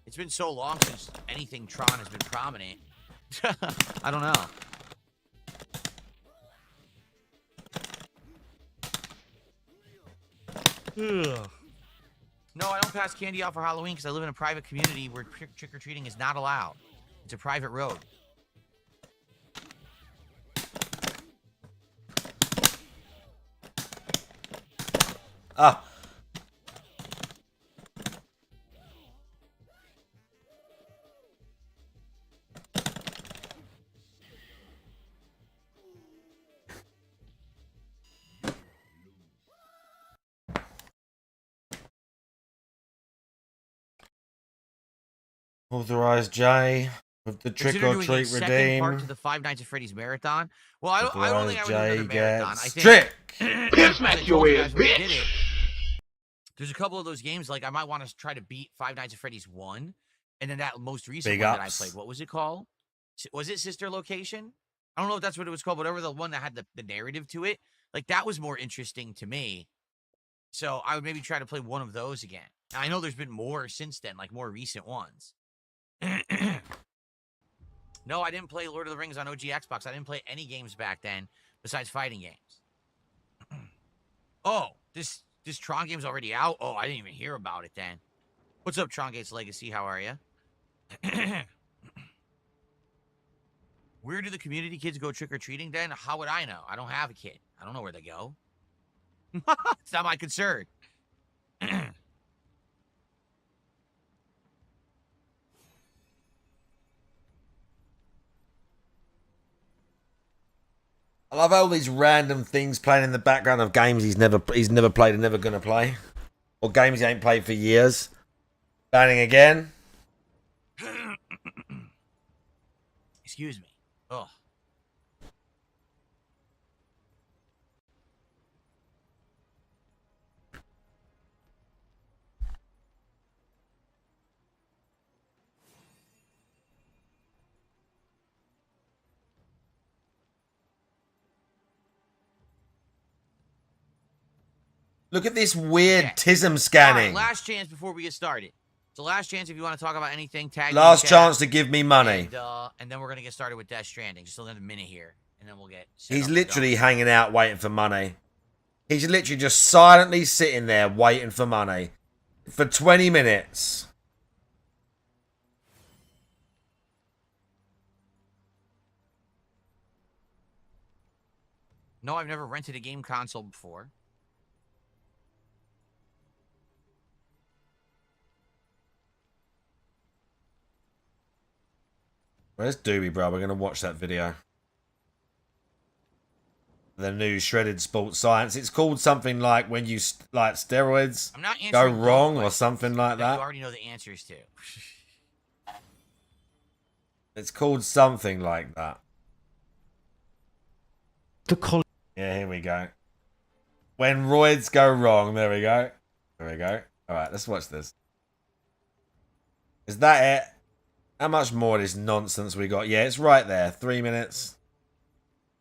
It's been so long since anything Tron has been prominent. I don't know. Ugh. No, I don't pass candy out for Halloween because I live in a private community where trick-or-treating is not allowed. It's a private road. Authorized Jay with the trick or treat redeem. Part to the Five Nights at Freddy's marathon. Well, I don't think I would do another marathon. I think trick. Smack your ass, bitch. There's a couple of those games like I might want to try to beat Five Nights at Freddy's 1, and then that most recent Big one ups. that I played. What was it called? Was it Sister Location? I don't know if that's what it was called, but whatever the one that had the narrative to it, like that was more interesting to me. So I would maybe try to play one of those again. Now, I know there's been more since then, like more recent ones. No, I didn't play Lord of the Rings on OG Xbox. I didn't play any games back then besides fighting games. Oh, this Tron game's already out? Oh, I didn't even hear about it then. What's up, Tron Gates Legacy? How are you? Where do the community kids go trick-or-treating then? How would I know? I don't have a kid. I don't know where they go. It's not my concern. I love all these random things playing in the background of games he's never played and never gonna play, or games he ain't played for years. Banning again. Excuse me. Oh. Look at this weird TISM scanning. Right, last chance before we get started. So last chance if you want to talk about anything. Tag Last chance to give me money. And then we're going to get started with Death Stranding. Just another minute here. And then we'll get... He's literally hanging out waiting for money. He's literally just silently sitting there waiting for money. For 20 minutes. No, I've never rented a game console before. Where's Doobie, bro? We're going to watch that video. The new shredded sports science. It's called something like when you like steroids I'm not go answering wrong both or something like that you that. already know the answers to. It's called something like that. The Yeah, here we go. When roids go wrong. There we go. There we go. All right, let's watch this. Is that it? How much more of this nonsense we got? Yeah, it's right there. 3 minutes.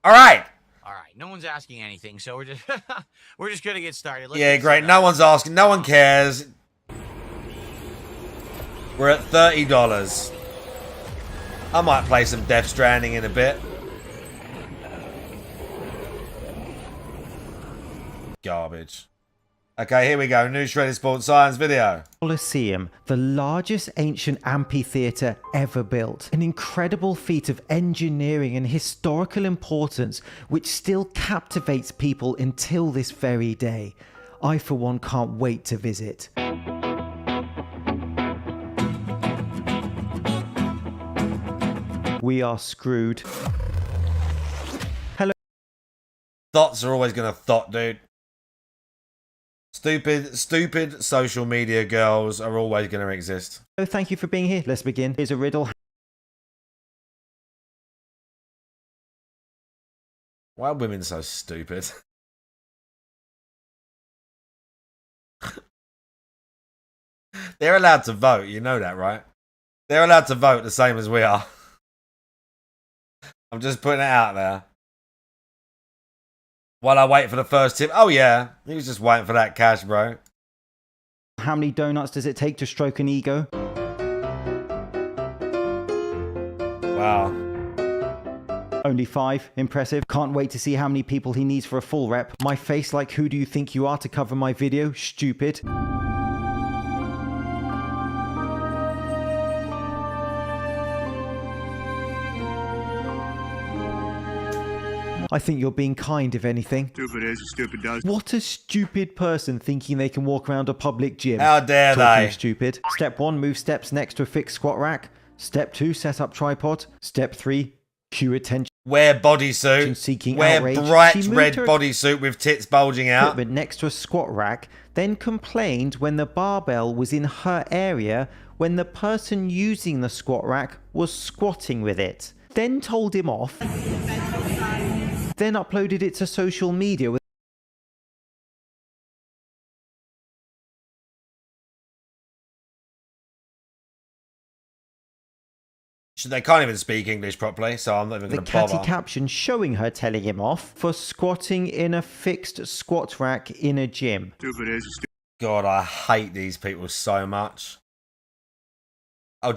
All right. All right, no one's asking anything, so we're just gonna get started. Let's Yeah, get great. set No up. one's asking. No one cares. We're at $30. I might play some Death Stranding in a bit. Garbage. Okay, here we go. New shredded sports science video. Colosseum, the largest ancient amphitheater ever built. An incredible feat of engineering and historical importance which still captivates people until this very day. I, for one, can't wait to visit. We are screwed. Hello. Thoughts are always going to thought, dude. Stupid social media girls are always going to exist. Oh, thank you for being here. Let's begin. Here's a riddle. Why are women so stupid? They're allowed to vote, you know that, right? They're allowed to vote the same as we are. I'm just putting it out there. While I wait for the first tip. Oh yeah, he was just waiting for that cash, bro. How many donuts does it take to stroke an ego? Wow. Only 5. Impressive. Can't wait to see how many people he needs for a full rep. My face like who do you think you are to cover my video? Stupid. I think you're being kind, if anything. Stupid is, stupid does. What a stupid person thinking they can walk around a public gym. How dare Talking they? Stupid. Step 1, move steps next to a fixed squat rack. Step 2, set up tripod. Step 3, cue attention. Wear bodysuit. Seeking Wear outrage. bright She moved red her bodysuit with tits bulging out. equipment next to a squat rack, then complained when the barbell was in her area when the person using the squat rack was squatting with it. Then told him off. Then uploaded it to social media with They can't even speak English properly, so I'm not even the going to catty bother. caption showing her telling him off for squatting in a fixed squat rack in a gym. Stupid is, God, I hate these people so much. Oh,